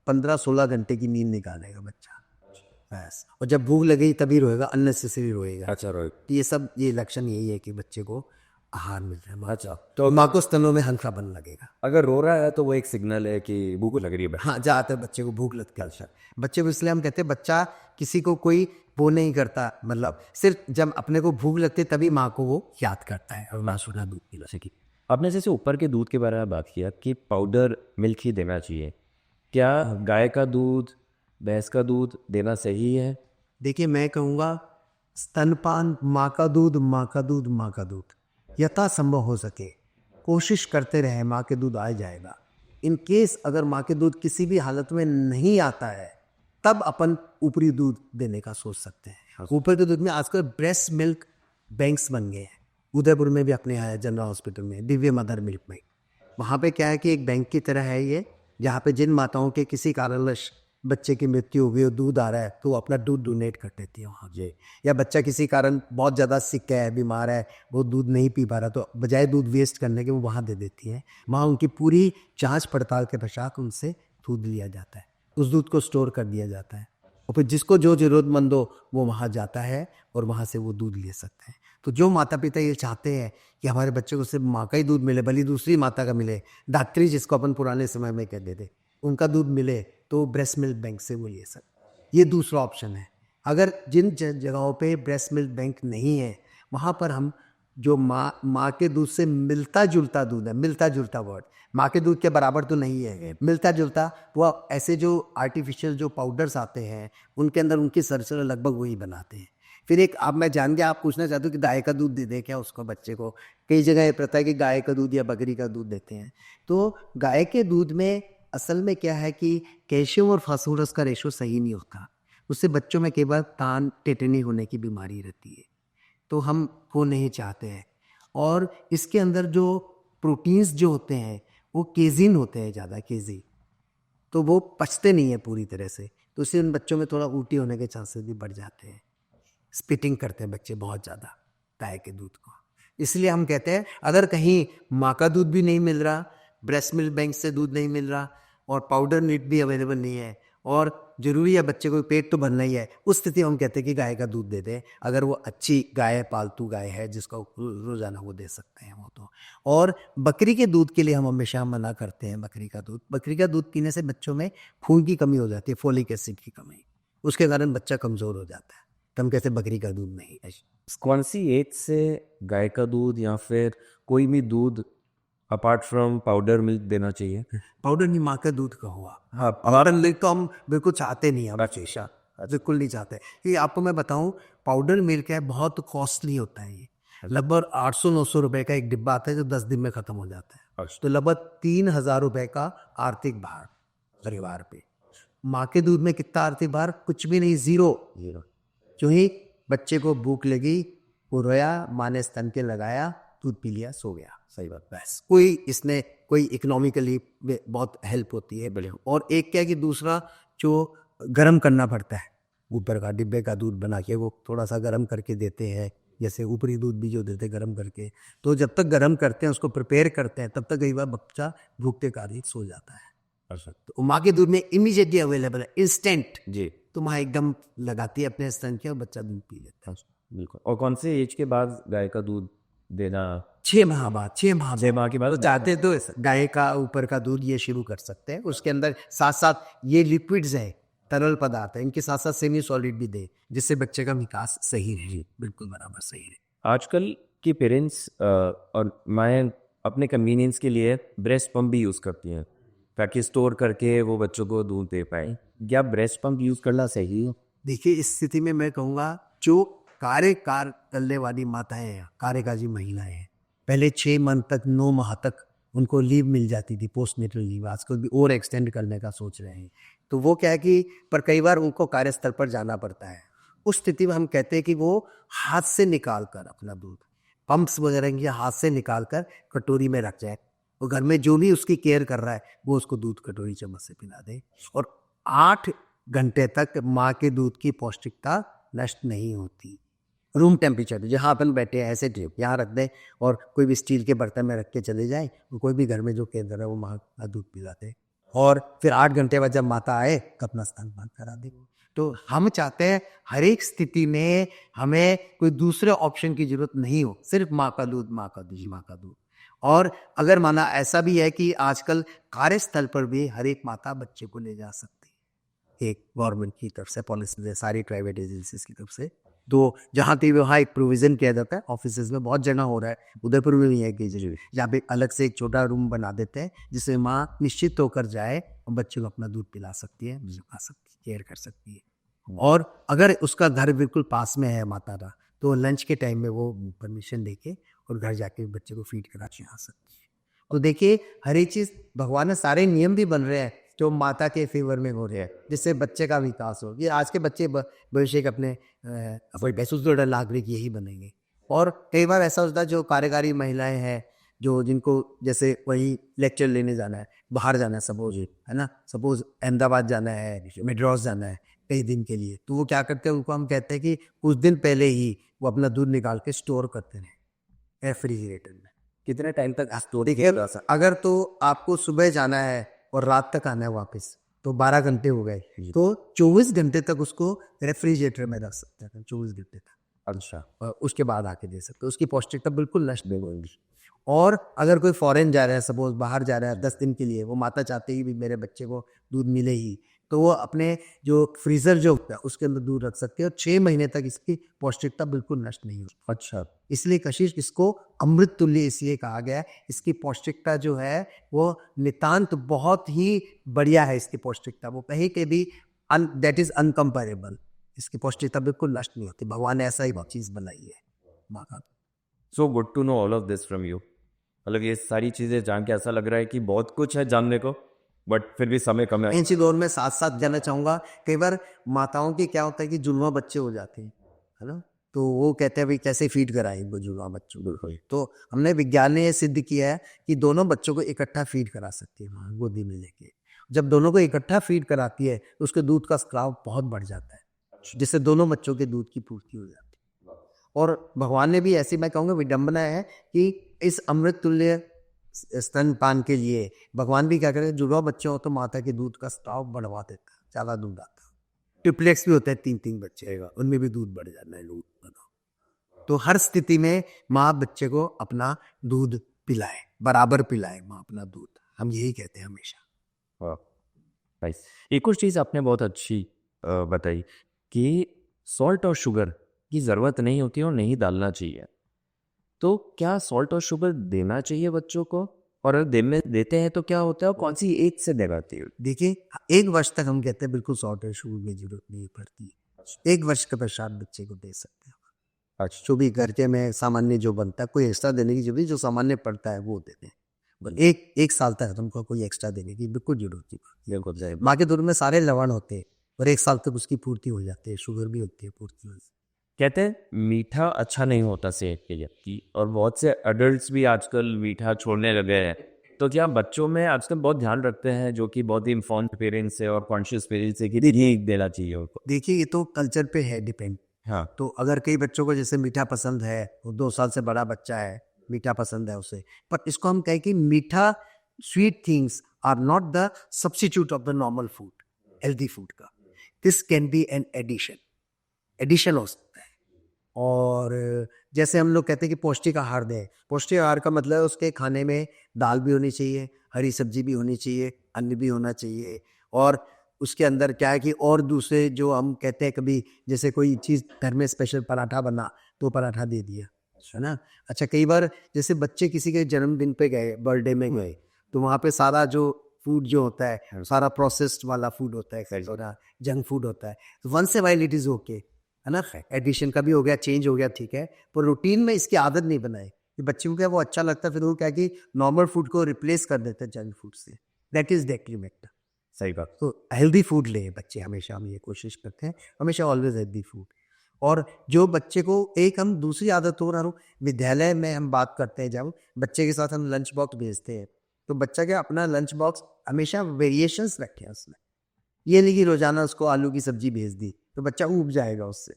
15-16 घंटे की नींद निकालेगा बच्चा। बस। और जब भूख लगेगी तभी रोएगा, अननेसेसरी रोएगा। अच्छा रोहित। तो ये लक्षण यही है कि बच्चे को आहार मिल रहा है, अच्छा तो माँ को स्तनों में हल्कापन लगेगा। अगर रो रहा है तो वो एक सिग्नल है कि भूख लग रही है। हाँ, ज़्यादातर बच्चे को भूख लगती है। अच्छा, बच्चे को इसलिए हम कहते हैं बच्चा किसी को कोई वो नहीं करता, मतलब सिर्फ जब अपने को भूख लगती है तभी माँ को वो याद करता है और माँ सुना दूध पिला सके। आपने जैसे ऊपर के दूध के बारे में बात किया कि पाउडर मिल्क ही देना चाहिए, क्या गाय का दूध भैंस का दूध देना सही है? देखिए, मैं कहूँगा स्तनपान, माँ का दूध, माँ का दूध, माँ का दूध यथासंभव हो सके कोशिश करते रहे, माँ के दूध आ जाएगा। इन केस अगर माँ के दूध किसी भी हालत में नहीं आता है तब अपन ऊपरी दूध देने का सोच सकते हैं। ऊपर के दूध में आजकल ब्रेस्ट मिल्क बैंक्स बन गए हैं। उदयपुर में भी अपने यहाँ है, जनरल हॉस्पिटल में, दिव्य मदर मिल्क में। वहाँ पे क्या है कि एक बैंक की तरह है ये, जहाँ पे जिन माताओं के किसी कारणवश बच्चे की मृत्यु हो गई और दूध आ रहा है तो वो अपना दूध डोनेट कर देती है वहाँ जी। या बच्चा किसी कारण बहुत ज़्यादा सिक है, बीमार है, वो दूध नहीं पी पा रहा, तो बजाय दूध वेस्ट करने के वो वहाँ दे देती है। वहाँ उनकी पूरी जांच पड़ताल के पश्चात उनसे दूध लिया जाता है, उस दूध को स्टोर कर दिया जाता है और फिर जिसको जो ज़रूरतमंद हो वो वहाँ जाता है और वहाँ से वो दूध ले सकते हैं। तो जो माता पिता ये चाहते हैं कि हमारे बच्चे को सिर्फ माँ का ही दूध मिले, भले दूसरी माता का मिले, डॉक्टरी जिसको अपन पुराने समय में कहते थे, उनका दूध मिले, तो ब्रेस्ट मिल्क बैंक से वो ले सकते। ये दूसरा ऑप्शन है। अगर जिन जगहों पे ब्रेस्ट मिल्क बैंक नहीं है वहाँ पर हम जो माँ के दूध से मिलता जुलता दूध है, मिलता जुलता वर्ड, माँ के दूध के बराबर तो नहीं है, मिलता जुलता, वो ऐसे जो आर्टिफिशियल जो पाउडर्स आते हैं उनके अंदर उनकी सरसर लगभग वही बनाते हैं। फिर एक, अब मैं जान गया आप पूछना चाहते हो कि गाय का दूध दे दे क्या उसको बच्चे को। कई जगह ये प्रथा है कि गाय का दूध या बकरी का दूध देते हैं। तो गाय के दूध में असल में क्या है कि कैल्शियम और फास्फोरस का रेशो सही नहीं होता, उससे बच्चों में केवल तान टेटनी होने की बीमारी रहती है, तो हम वो नहीं चाहते हैं। और इसके अंदर जो प्रोटीन्स जो होते हैं वो केजिन होते हैं ज़्यादा, केजी, तो वो पचते नहीं है पूरी तरह से, तो इससे उन बच्चों में थोड़ा उल्टी होने के चांसेस भी बढ़ जाते हैं। स्पिटिंग करते हैं बच्चे बहुत ज़्यादा गाय के दूध को। इसलिए हम कहते हैं अगर कहीं माँ का दूध भी नहीं मिल रहा, ब्रेस्ट मिल्क बैंक से दूध नहीं मिल रहा और पाउडर मिल्क भी अवेलेबल नहीं है और ज़रूरी है बच्चे को पेट तो भरना ही है, उस स्थिति में हम कहते हैं कि गाय का दूध दे दें। अगर वो अच्छी गाय, पालतू गाय है जिसको रोज़ाना वो दे सकते हैं वो तो। और बकरी के दूध के लिए हम हमेशा मना करते हैं। बकरी का दूध पीने से बच्चों में खून की कमी हो जाती है, फोलिक एसिड की कमी, उसके कारण बच्चा कमज़ोर हो जाता है, तो हम कहते हैं बकरी का दूध नहीं है। कौन सी एज से गाय का दूध या फिर कोई भी दूध अपार्ट फ्रॉम पाउडर मिल्क देना चाहिए? पाउडर नहीं, माँ का दूध का हुआ। हाँ, पाउडर मिल्क तो हम बिल्कुल चाहते नहीं, हम शेषा बिल्कुल नहीं चाहते। कि आपको मैं बताऊं, पाउडर मिल्क है बहुत कॉस्टली होता है, ये लगभग 800-900 रुपए का एक डिब्बा आता है जो 10 दिन में खत्म हो जाता है। तो लगभग 3,000 रुपए का आर्थिक भार परिवार पे। माँ के दूध में कितना आर्थिक भार? कुछ भी नहीं, जीरो। जो ही बच्चे को भूख लगी, वो रोया, माँ ने स्तन के लगाया, दूध पी लिया, सो गया। सही बात, बस। कोई इकोनॉमिकली बहुत हेल्प होती है। बढ़िया। और एक क्या कि दूसरा जो गर्म करना पड़ता है, ऊपर का डिब्बे का दूध बना के वो थोड़ा सा गर्म करके देते हैं, जैसे ऊपरी दूध भी जो देते हैं गर्म करके, तो जब तक गर्म करते हैं, उसको प्रिपेयर करते हैं, तब तक कई बार बच्चा भूखते कारण सो जाता है। अच्छा। तो माँ के दूध में इमीडिएटली अवेलेबल है, इंस्टेंट जी, तो माँ एकदम लगाती है अपने स्तन के और बच्चा दूध पी लेता है। बिल्कुल। और कौन से एज के बाद गाय का दूध देना? 6 माह बाद, 6 माह के बाद तो चाहते तो गाय का ऊपर का दूध ये शुरू कर सकते हैं। उसके अंदर साथ साथ ये लिक्विड्स हैं, तरल पदार्थ है, इनके साथ साथ सेमी सॉलिड भी दे, जिससे बच्चे का विकास सही रहे, बिल्कुल बराबर सही रहे। आजकल के पेरेंट्स और माएँ अपने कन्वीनियंस के लिए ब्रेस्ट पंप भी यूज़ करती हैं ताकि स्टोर करके वो बच्चों को दूध दे पाए। क्या ब्रेस्ट पंप यूज़ करना सही है? देखिए, इस स्थिति में मैं कहूँगा जो कार्य करने वाली माताएं हैं, कार्यकाजी महिलाएं हैं, पहले 6 मंथ तक, 9 माह तक उनको लीव मिल जाती थी, पोस्टनेटल लीव, आजकल भी और एक्सटेंड करने का सोच रहे हैं। तो वो क्या है कि पर कई बार उनको कार्यस्थल पर जाना पड़ता है, उस स्थिति में हम कहते हैं कि वो हाथ से निकाल कर अपना दूध, पंप्स वगैरह की हाथ से निकाल कर कटोरी में रख जाए, और घर में जो भी उसकी केयर कर रहा है वो उसको दूध कटोरी चम्मच से पिला दे, और 8 घंटे तक माँ के दूध की पौष्टिकता नष्ट नहीं होती। रूम टेम्परेचर जहाँ अपन बैठे हैं ऐसे यहाँ रख दें और कोई भी स्टील के बर्तन में रख के चले जाए, कोई भी घर में जो केंद्र है वो माँ का दूध पिलाते, और फिर 8 घंटे बाद जब माता आए तो अपना स्तनपान करा दे। तो हम चाहते हैं हर एक स्थिति में हमें कोई दूसरे ऑप्शन की जरूरत नहीं हो, सिर्फ माँ का दूध, माँ का दूध, माँ का दूध। और अगर माना ऐसा भी है कि आजकल कार्यस्थल पर भी हर एक माता बच्चे को ले जा सकती है, एक गवर्नमेंट की तरफ से पॉलिसी है, सारी प्राइवेट एजेंसीज की तरफ से। तो जहाँ तक वहाँ एक प्रोविजन किया जाता है, ऑफिसेज में बहुत जगह हो रहा है, उदयपुर में भी है कि जहाँ पे अलग से एक छोटा रूम बना देते हैं जिससे माँ निश्चित होकर जाए और बच्चे को अपना दूध पिला सकती है, खा सकती है, केयर कर सकती है। और अगर उसका घर बिल्कुल पास में है माता का, तो लंच के टाइम में वो परमिशन लेके और घर जाके बच्चे को फीड करा के आ सकती है। तो देखिए हर एक चीज़ भगवान ने सारे नियम भी बन रहे हैं जो माता के फेवर में हो रहे हैं, जिससे बच्चे का विकास हो। ये आज के बच्चे भविष्य के अपने महसूस नागरिक यही बनेंगे। और कई बार ऐसा होता है जो कार्यकारी महिलाएं हैं, जो जिनको जैसे वही लेक्चर लेने जाना है, बाहर जाना है, सपोज है ना, सपोज अहमदाबाद जाना है, मद्रास जाना है कई दिन के लिए, तो वो क्या करते हैं, उनको हम कहते हैं कि कुछ दिन पहले ही वो अपना दूध निकाल के स्टोर करते हैं रेफ्रिजरेटर में। कितने टाइम तक स्टोरी खेल अगर तो आपको सुबह जाना है और रात तक आना है वापस, तो 12 घंटे हो गए, तो 24 घंटे तक उसको रेफ्रिजरेटर में रख सकते हैं, 24 घंटे तक। अच्छा, और उसके बाद आके दे सकते हो, उसकी पौष्टिकता बिल्कुल नष्ट नहीं होगी। और अगर कोई फॉरेन जा रहा है, सपोज बाहर जा रहा है 10 दिन के लिए, वो माता चाहती है कि मेरे बच्चे को दूध मिले ही, तो वो अपने जो फ्रीजर जो होता है उसके अंदर दूध रख सकते हैं और 6 महीने तक इसकी पौष्टिकता बिल्कुल नष्ट नहीं होती। अच्छा, इसलिए कशिश इसको अमृत तुल्य इसलिए कहा गया है। इसकी पौष्टिकता जो है वो नितांत बहुत ही बढ़िया है। इसकी पौष्टिकता वो कहीं के भी दैट इज अनकम्पेरेबल। इसकी पौष्टिकता बिल्कुल नष्ट नहीं होती। भगवान ने ऐसा ही चीज बनाई है माँ का। So good to know all of this from you. मतलब ये सारी चीज़ें जान के ऐसा लग रहा है कि बहुत कुछ है जानने को, बट फिर भी समय कम है। इसी दौर में साथ साथ जाना चाहूँगा, कई बार माताओं की क्या होता है कि जुड़वा बच्चे हो जाते हैं, है ना, तो वो कहते हैं भाई कैसे फीड कराएं वो जुड़वा बच्चों को। तो हमने विज्ञान ने ये सिद्ध किया है कि दोनों बच्चों को इकट्ठा फीड करा सकती है माँ गोदी में लेके। जब दोनों को इकट्ठा फीड कराती है तो उसके दूध का स्राव बहुत बढ़ जाता है, जिससे दोनों बच्चों के दूध की पूर्ति हो जाती है। और भगवान ने भी ऐसी, मैं कहूँगा, विडम्बना है कि इस अमृत तुल्य स्तनपान के लिए भगवान भी क्या करें, जुड़वा बच्चे हो तो माता के दूध का स्राव बढ़वा देता है, ज़्यादा दूध आता है। ट्रिप्लेक्स भी होता है, 3-3 बच्चे आएगा, उनमें भी दूध बढ़ जाना है दूध। तो हर स्थिति में माँ बच्चे को अपना दूध पिलाए, बराबर पिलाए माँ अपना दूध, हम यही कहते हैं हमेशा। नाइस। एक और चीज़ आपने बहुत अच्छी बताई कि सॉल्ट और शुगर की ज़रूरत नहीं होती और नहीं डालना चाहिए। तो क्या सॉल्ट और शुगर देना चाहिए बच्चों को, और अगर देते हैं तो क्या होता है और कौन सी एज से देना चाहिए? देखिए 1 वर्ष तक हम कहते हैं बिल्कुल सॉल्ट और शुगर की जरूरत नहीं पड़ती। 1 वर्ष के पश्चात बच्चे को दे सकते हैं। अच्छा, जो भी घर के में सामान्य जो बनता है, कोई एक्स्ट्रा देने की जरूरत, जो सामान्य पड़ता है वो देते हैं। एक साल तक तुमको कोई एक्स्ट्रा देने की बिल्कुल जरूरत नहीं। बिल्कुल। माँ के दूध में सारे लवण होते हैं और 1 साल तक उसकी पूर्ति हो जाती है, शुगर भी होती है पूर्ति हो जाती है। कहते हैं मीठा अच्छा नहीं होता सेहत के लिए की, और बहुत से अडल्ट्स भी आजकल मीठा छोड़ने लगे हैं। तो क्या बच्चों में आजकल बहुत ध्यान रखते हैं, जो कि बहुत ही इन्फॉर्म्ड पेरेंट्स है और कॉन्शियस पेरेंट्स है, कि नहीं देना चाहिए उनको? देखिए ये तो कल्चर पे है डिपेंड। हाँ, तो अगर कई बच्चों को जैसे मीठा पसंद है, वो 2 साल से बड़ा बच्चा है, मीठा पसंद है उसे, पर इसको हम कहें कि मीठा, sweet things are not the substitute of the normal food, healthy food का। This can be an addition हो सकता है। और जैसे हम लोग कहते हैं कि पौष्टिक आहार दें, पौष्टिक आहार का मतलब उसके खाने में दाल भी होनी चाहिए, हरी सब्जी भी होनी चाहिए, अन्न भी होना चाहिए, और उसके अंदर क्या है कि और दूसरे जो हम कहते हैं, कभी जैसे कोई चीज़ घर में स्पेशल पराठा बना तो पराठा दे दिया, है ना। अच्छा, कई बार जैसे बच्चे किसी के जन्मदिन पे गए, बर्थडे में गए, तो वहाँ पे सारा जो फूड जो होता है, सारा प्रोसेस्ड वाला फूड होता है, थोड़ा जंक फूड होता है, तो once a while it is okay, है ना। एडिशन का भी हो गया, चेंज हो गया, ठीक है, पर रूटीन में इसकी आदत नहीं बनाई कि बच्चों को क्या वो अच्छा लगता है, फिर वो क्या कि नॉर्मल फूड को रिप्लेस कर देते हैं जंक फूड से। That is detriment. सही बात। तो हेल्दी फूड ले बच्चे, हमेशा हम ये कोशिश करते हैं, हमेशा ऑलवेज हेल्दी फूड। और जो बच्चे को एक हम दूसरी आदत हो रहा हूँ, विद्यालय में हम बात करते हैं, जब बच्चे के साथ हम लंच बॉक्स भेजते हैं, तो बच्चा क्या अपना लंच बॉक्स हमेशा वेरिएशंस रखे हैं उसमें। ये नहीं कि रोजाना उसको आलू की सब्जी भेज दी तो बच्चा ऊब जाएगा उससे।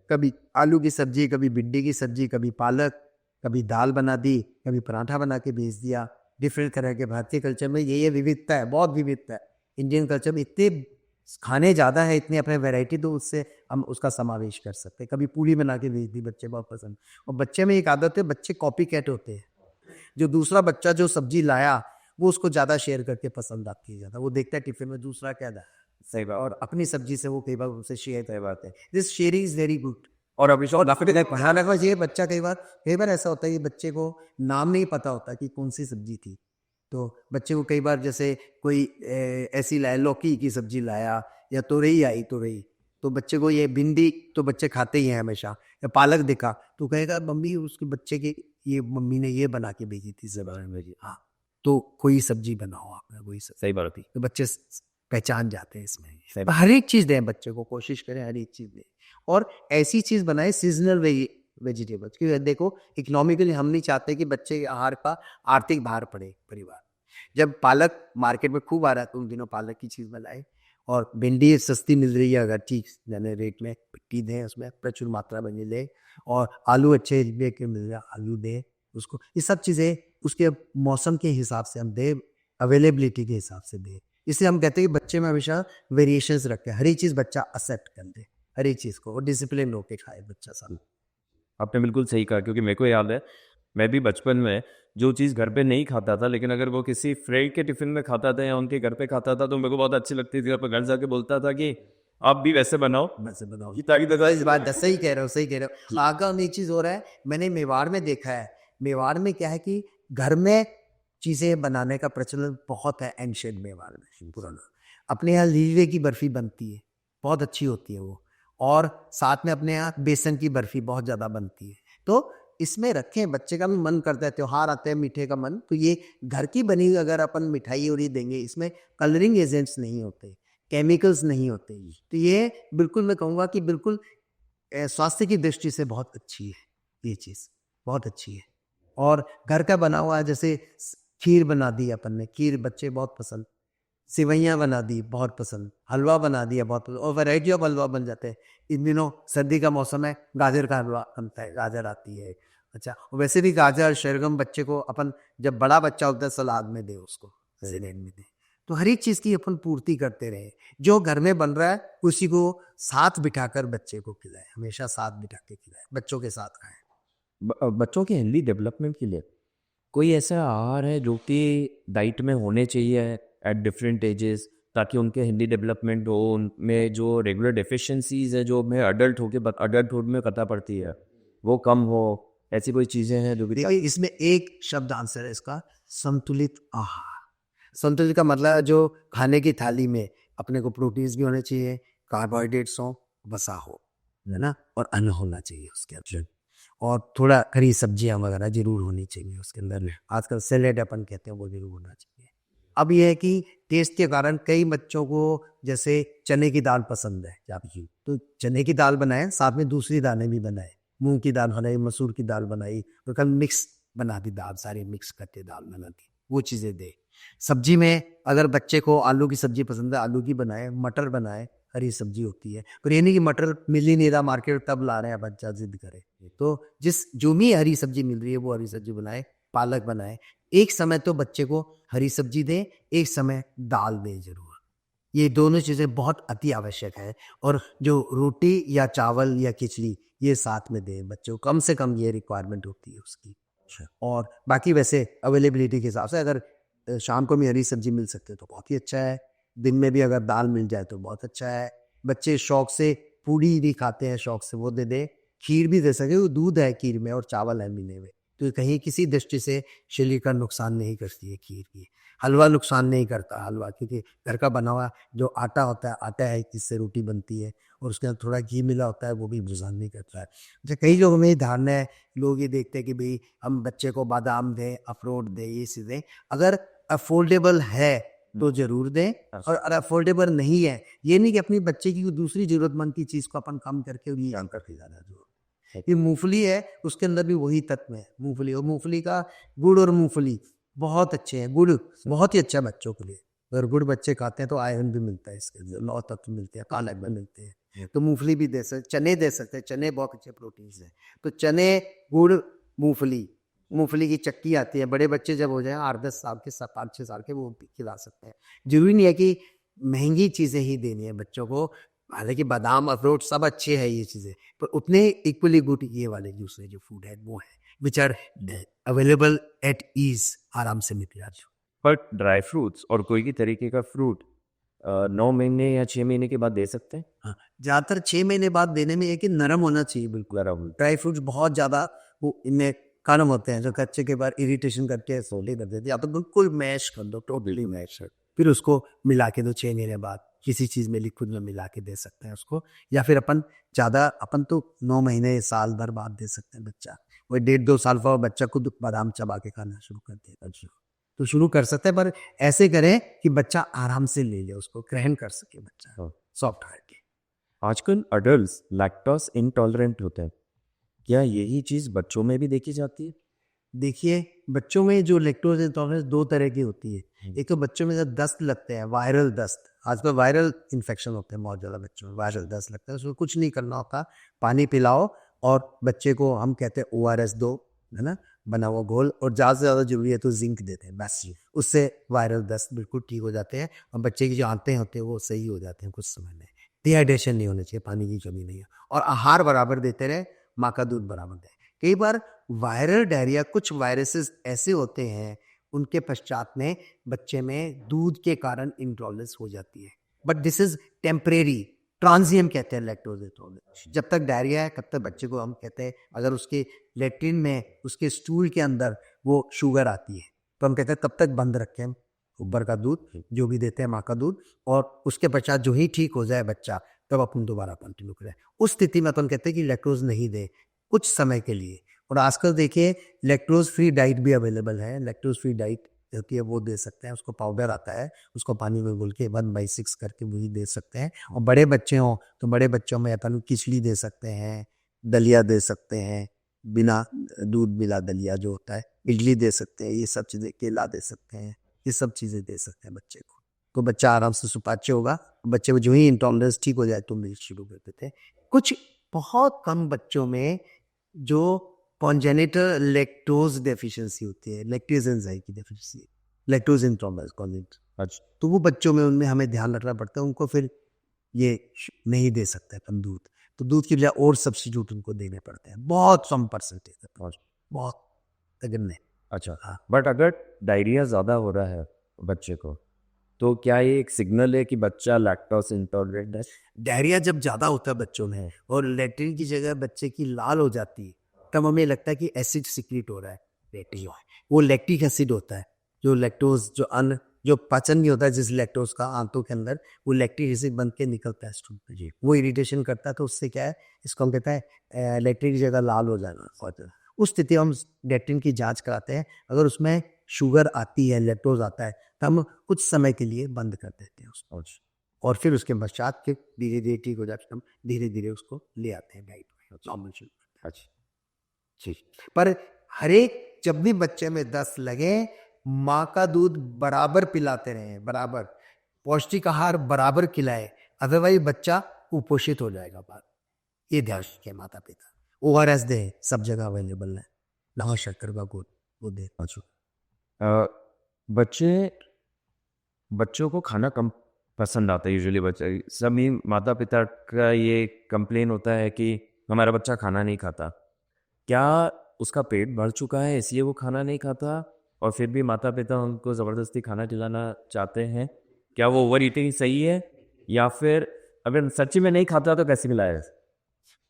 कभी आलू की सब्जी, कभी भिंडी की सब्जी, कभी पालक, कभी दाल बना दी, कभी पराठा बना के भेज दिया। डिफरेंट तरह के भारतीय कल्चर में ये विविधता है, बहुत विविधता है। इंडियन कल्चर में इतने खाने ज़्यादा है इतनी अपने वैरायटी, तो उससे हम उसका समावेश कर सकते हैं। कभी पूड़ी बना के भेज दी, बच्चे बहुत पसंद। और बच्चे में एक आदत है, बच्चे कॉपी कैट होते हैं। जो दूसरा बच्चा जो सब्जी लाया वो उसको ज़्यादा शेयर करके पसंद आती है ज़्यादा। वो देखता है टिफिन में दूसरा क्या लाया, सही बात। और अपनी सब्जी से वो कई बार उनसे शेयर कर पाते हैं। This sharing is very good. और अभिषेक और ध्यान रखना चाहिए, बच्चा कई बार ऐसा होता है कि बच्चे को नाम नहीं पता होता कि कौन सी सब्जी थी। तो बच्चे को कई बार जैसे कोई ऐसी लाया, लौकी की सब्जी लाया या तोरई आई, तोरई, तो बच्चे को ये भिंडी तो बच्चे खाते ही हैं हमेशा, या पालक दिखा तो कहेगा मम्मी उसके बच्चे के ये मम्मी ने ये बना के भेजी थी ज़बान में जी, हाँ तो कोई सब्जी बनाओ आपने, वही सही बात होती। तो बच्चे पहचान जाते हैं इसमें। सही हर एक चीज़ दें बच्चे को, कोशिश करें हर एक चीज़ दें, और ऐसी चीज़ बनाए सीजनल वेजिटेबल्स, क्योंकि देखो इकोनॉमिकली हम नहीं चाहते कि बच्चे के आहार का आर्थिक भार पड़े परिवार। जब पालक मार्केट में खूब आ रहा है तो उन दिनों पालक की चीज़ बनाए, और भिंडी सस्ती मिल रही है अगर ठीक यानी रेट में, पिट्टी दें उसमें प्रचुर मात्रा में ले, और आलू अच्छे रुपये के मिल रहे हैं आलू दें उसको। ये सब चीज़ें उसके मौसम के हिसाब से हम दें, अवेलेबिलिटी के हिसाब से दें। इसलिए हम कहते हैं कि बच्चे में हमेशा वेरिएशंस रखें, हर एक चीज़ बच्चा एक्सेप्ट कर दे, हर एक चीज़ को, और डिसिप्लिन होके खाए बच्चा सब। आपने बिल्कुल सही कहा, क्योंकि मेरे को याद है मैं भी बचपन में जो चीज़ घर पे नहीं खाता था, लेकिन अगर वो किसी फ्रेंड के टिफिन में खाता था या उनके घर पे खाता था तो मेरे को बहुत अच्छी लगती थी। घर पे घर जाके बोलता था कि आप भी वैसे बनाओ, वैसे बताओ ताकि तो इस बात सही कह रहे हो, सही कह रहे हो। आगे हम एक चीज़ हो रहा है, मैंने मेवाड़ में देखा है, मेवाड़ में क्या है कि घर में चीज़ें बनाने का प्रचलन बहुत है। एंशियंट मेवाड़ में पुराना, अपने यहाँ लीवे की बर्फ़ी बनती है, बहुत अच्छी होती है वो, और साथ में अपने यहाँ बेसन की बर्फ़ी बहुत ज़्यादा बनती है। तो इसमें रखें, बच्चे का भी मन करता है, त्योहार आते हैं मीठे का मन, तो ये घर की बनी हुई अगर अपन मिठाई और ये देंगे, इसमें कलरिंग एजेंट्स नहीं होते, केमिकल्स नहीं होते, तो ये बिल्कुल मैं कहूँगा कि बिल्कुल स्वास्थ्य की दृष्टि से बहुत अच्छी है ये चीज़, बहुत अच्छी है। और घर का बना हुआ जैसे खीर बना दी अपन ने, खीर बच्चे बहुत पसंद, सिवैयाँ बना दी बहुत पसंद, हलवा बना दिया बहुत पसंद, और वैरायटी ऑफ हलवा बन जाते हैं। इन दिनों सर्दी का मौसम है, गाजर का हलवा बनता है, गाजर आती है। अच्छा, वैसे भी गाजर शलगम बच्चे को अपन जब बड़ा बच्चा होता है सलाद में दे, उसको सैलेड में दे, तो हर एक चीज़ की अपन पूर्ति करते रहे। जो घर में बन रहा है उसी को साथ बिठाकर बच्चे को खिलाए, हमेशा साथ बिठा के खिलाए, बच्चों के साथ खाएं। बच्चों के हेल्दी डेवलपमेंट के लिए कोई ऐसा आहार है जो कि डाइट में होने चाहिए एट डिफरेंट एजेस, ताकि उनके हेल्दी डेवलपमेंट हो, उनमें जो रेगुलर डेफिशिएंसीज है जो हमें अडल्टहुड में पता पड़ती है वो कम हो? ऐसी कोई चीज़ें हैं जो भी? इसमें एक शब्द आंसर है इसका, संतुलित आहार। संतुलित का मतलब है जो खाने की थाली में अपने को प्रोटीन्स भी होने चाहिए, कार्बोहाइड्रेट्स हो, वसा हो, है ना, और अन्न होना चाहिए उसके अंदर, और थोड़ा हरी सब्जियां वगैरह जरूर होनी चाहिए उसके अंदर। आजकल सैलेड अपन कहते हैं वो जरूर होना चाहिए। अब ये है कि टेस्ट के कारण कई बच्चों को जैसे चने की दाल पसंद है, तो चने की दाल बनाए, साथ में दूसरी दालें भी बनाए, मूंग की दाल बनाई, मसूर की दाल बनाई, तो कल मिक्स बना दी दाल, सारी मिक्स करके दाल बना दी, वो चीज़ें दे। सब्जी में अगर बच्चे को आलू की सब्जी पसंद है, आलू की बनाए, मटर बनाए, हरी सब्जी होती है, पर ये नहीं कि मटर मिल ही नहीं रहा मार्केट तब ला रहे हैं, बच्चा जिद करे, तो जिस जो भी हरी सब्जी मिल रही है वो हरी सब्जी बनाए, पालक बनाए। एक समय तो बच्चे को हरी सब्जी दें, एक समय दाल दें जरूर, ये दोनों चीज़ें बहुत अति आवश्यक है। और जो रोटी या चावल या खिचड़ी ये साथ में दें बच्चों को, कम से कम ये रिक्वायरमेंट होती है उसकी। और बाकी वैसे अवेलेबिलिटी के हिसाब से अगर शाम को भी हरी सब्जी मिल सकते तो बहुत ही अच्छा है, दिन में भी अगर दाल मिल जाए तो बहुत अच्छा है। बच्चे शौक से पूड़ी भी खाते हैं, शौक से वो दे दे, खीर भी दे सके, वो दूध है खीर में और चावल है मिले हुए, तो कहीं किसी दृष्टि से शरीर का नुकसान नहीं करती है खीर की। हलवा नुकसान नहीं करता हलवा, क्योंकि घर का बना हुआ जो आटा है जिससे रोटी बनती है, और उसके अंदर थोड़ा घी मिला होता है, वो भी नुकसान नहीं करता है। अच्छा, कई लोगों में धारणा है, लोग ये देखते हैं कि भाई हम बच्चे को बादाम दें, अखरोट दें, ये चीज़ें अगर अफोर्डेबल है तो जरूर दें, और अगर अफोर्डेबल नहीं है, ये नहीं कि अपनी बच्चे की दूसरी जरूरतमंद की चीज़ को अपन कम करके और ये आम कर खिलाना जरूर। ये मूंगफली है, उसके अंदर भी वही तत्व है, मूंगफली, और मूंगफली का गुड़ और मूंगफली बहुत अच्छे हैं। गुड़ बहुत ही अच्छा है बच्चों के लिए, अगर गुड़ बच्चे खाते हैं तो आयरन भी मिलता है, इसके अंदर 9 तत्व मिलते हैं, काले भी मिलते हैं, तो मूंगफली भी दे सकते, चने दे सकते हैं, चने बहुत अच्छे प्रोटीन्स हैं, तो चने, गुड़, मूंगफली की चक्की आती है, बड़े बच्चे जब हो जाए 8-10 साल के, 7-8-6 साल के, वो खिला सकते हैं। जरूरी नहीं है कि महंगी चीज़ें ही देनी है बच्चों को। हालाँकि बादाम, अखरोट सब अच्छे हैं ये चीज़ें, पर उतने इक्वली गुड ये वाले दूसरे जो फूड है वो है, which are available at ease, आराम से मिल जाते। पर ड्राई फ्रूट्स और कोई भी तरीके का फ्रूट 9 महीने या 6 महीने के बाद दे सकते हैं? हाँ, ज़्यादातर 6 महीने बाद देने में ये कि नरम होना चाहिए बिल्कुल। नरम। ड्राई फ्रूट्स बहुत ज़्यादा वो इनमें कानम होते हैं, जो कच्चे के बाद इरिटेशन करके सोली कर देते हैं, या तो बिल्कुल मैश कर दो, टोटली मैश कर, फिर उसको मिला के दो 6 महीने बाद, किसी चीज़ में लिक्विड में मिला के दे सकते हैं उसको। या फिर अपन तो 9 महीने, साल भर बाद दे सकते हैं बच्चा। वही 1.5-2 साल का बच्चा खुद बादाम चबा के खाना शुरू कर देगा। तो शुरू कर सकते हैं, पर ऐसे करें कि बच्चा आराम से ले ले, उसको ग्रहण कर सके बच्चा, हाँ। सॉफ्ट हार्ट के। आजकल अडल्ट्स लैक्टोज इंटॉलरेंट होते हैं, क्या यही चीज़ बच्चों में भी देखी जाती है? देखिए, बच्चों में जो लैक्टोज इंटॉलरेंस 2 तरह की होती है। एक तो बच्चों में जब दस्त लगते हैं, वायरल दस्त, आजकल वायरल इन्फेक्शन होते हैं बहुत ज़्यादा बच्चों में, वायरल दस्त लगता है, उसमें कुछ नहीं करना होता, पानी पिलाओ और बच्चे को हम कहते हैं ORS दो, है ना, बना हुआ घोल, और ज़्यादा से ज़्यादा ज़रूरी है तो जिंक देते हैं बस। उससे वायरल दस्त बिल्कुल ठीक हो जाते हैं और बच्चे की जो आंतें होते हैं वो सही हो जाते हैं कुछ समय में। डिहाइड्रेशन नहीं होनी चाहिए, पानी की कमी नहीं है, और आहार बराबर देते रहे, माँ का दूध बराबर दें। कई बार वायरल डायरिया, कुछ वायरसेस ऐसे होते हैं, उनके पश्चात में बच्चे में दूध के कारण इंटॉलरेंस हो जाती है, but this is temporary, transient कहते हैं लैक्टोज इंटॉलरेंस। जब तक डायरिया है तब तक बच्चे को हम कहते हैं, अगर उसके लेट्रिन में, उसके स्टूल के अंदर वो शुगर आती है, तो हम कहते हैं तब तक बंद रखें हम उब्बर का दूध, जो भी देते हैं माँ का दूध, और उसके पश्चात जो ही ठीक हो जाए बच्चा, तब अपन दोबारा कंटिन्यू करें। उस स्थिति में अपन कहते हैं कि लैक्टोज नहीं दें कुछ समय के लिए। और आजकल देखिए लैक्टोज फ्री डाइट भी अवेलेबल है, लैक्टोज फ्री डाइट होती है वो दे सकते हैं, उसको पाउडर आता है, उसको पानी में घोल के 1/6 करके वही दे सकते हैं। और बड़े बच्चे हों तो बड़े बच्चों में अपन खिचड़ी दे सकते हैं, दलिया दे सकते हैं, बिना दूध मिला दलिया जो होता है, इडली दे सकते हैं, ये सब चीज़ें, केला दे सकते हैं, ये सब चीज़ें दे सकते हैं बच्चे को, तो बच्चा आराम से सुपाच्य होगा। बच्चे को जो ही इंटॉलरेंस ठीक हो जाए तो मिल्क शुरू कर देते हैं। कुछ बहुत कम बच्चों में जो कॉन्जेनिटल लैक्टोज डेफिशिएंसी होती है, लैक्टेज एंजाइम की डेफिशिएंसी, लैक्टोज इंटॉलरेंस कॉन्जेनिटल, अच्छा, तो वो बच्चों में, उनमें हमें ध्यान रखना पड़ता है, उनको फिर ये नहीं दे सकते अपन दूध, तो दूध की बजाय और सब्स्टिट्यूट उनको देने पड़ते हैं, बहुत कम परसेंटेज, बहुत नगण्य। अच्छा। हाँ। बट अगर डायरिया ज़्यादा हो रहा है बच्चे को, तो क्या ये एक सिग्नल है कि बच्चा लैक्टोज इंटॉलरेंट है? डायरिया जब ज़्यादा होता है बच्चों में और लैट्रिन की जगह बच्चे की लाल हो जाती है, तब हमें लगता है कि एसिड सिक्रीट हो रहा है, लैक्टिक, वो लैक्टिक एसिड होता है, जो लैक्टोज, जो अन्न, जो पाचन नहीं होता है जिस लैक्टोज का आंतों के अंदर, वो लैक्टिक एसिड बन के निकलता है स्टूल पे, वो इरिटेशन करता है, तो उससे क्या है, इसको हम कहते हैं लैक्टिक की जगह लाल हो जाना। उस स्थिति में हम लैट्रिन की जांच कराते हैं, अगर उसमें शुगर आती है, लैक्टोज आता है, तो हम कुछ समय के लिए बंद कर देते हैं उसको, और फिर उसके पश्चात के धीरे धीरे ठीक हो जाते, हम धीरे धीरे उसको ले आते हैं डाइट में, नॉर्मल शुरू करते हैं। अच्छा, ठीक। पर हर एक, जब भी बच्चे में दस्त लगे, माँ का दूध बराबर पिलाते रहे, बराबर पौष्टिक आहार बराबर खिलाए, अदरवाइज बच्चा कुपोषित हो जाएगा बाद। ये ध्यान रखें माता पिता। ORS दे, सब जगह अवेलेबल है, नमक शक्कर का घोल वो दे। बच्चों को खाना कम पसंद आता है यूजुअली, बच्चे सभी माता पिता का ये कंप्लेन होता है कि हमारा बच्चा खाना नहीं खाता। क्या उसका पेट भर चुका है इसलिए वो खाना नहीं खाता, और फिर भी माता पिता उनको ज़बरदस्ती खाना खिलाना चाहते हैं? क्या वो ओवर ईटिंग सही है, या फिर अगर सच्ची में नहीं खाता तो कैसे खिलाए?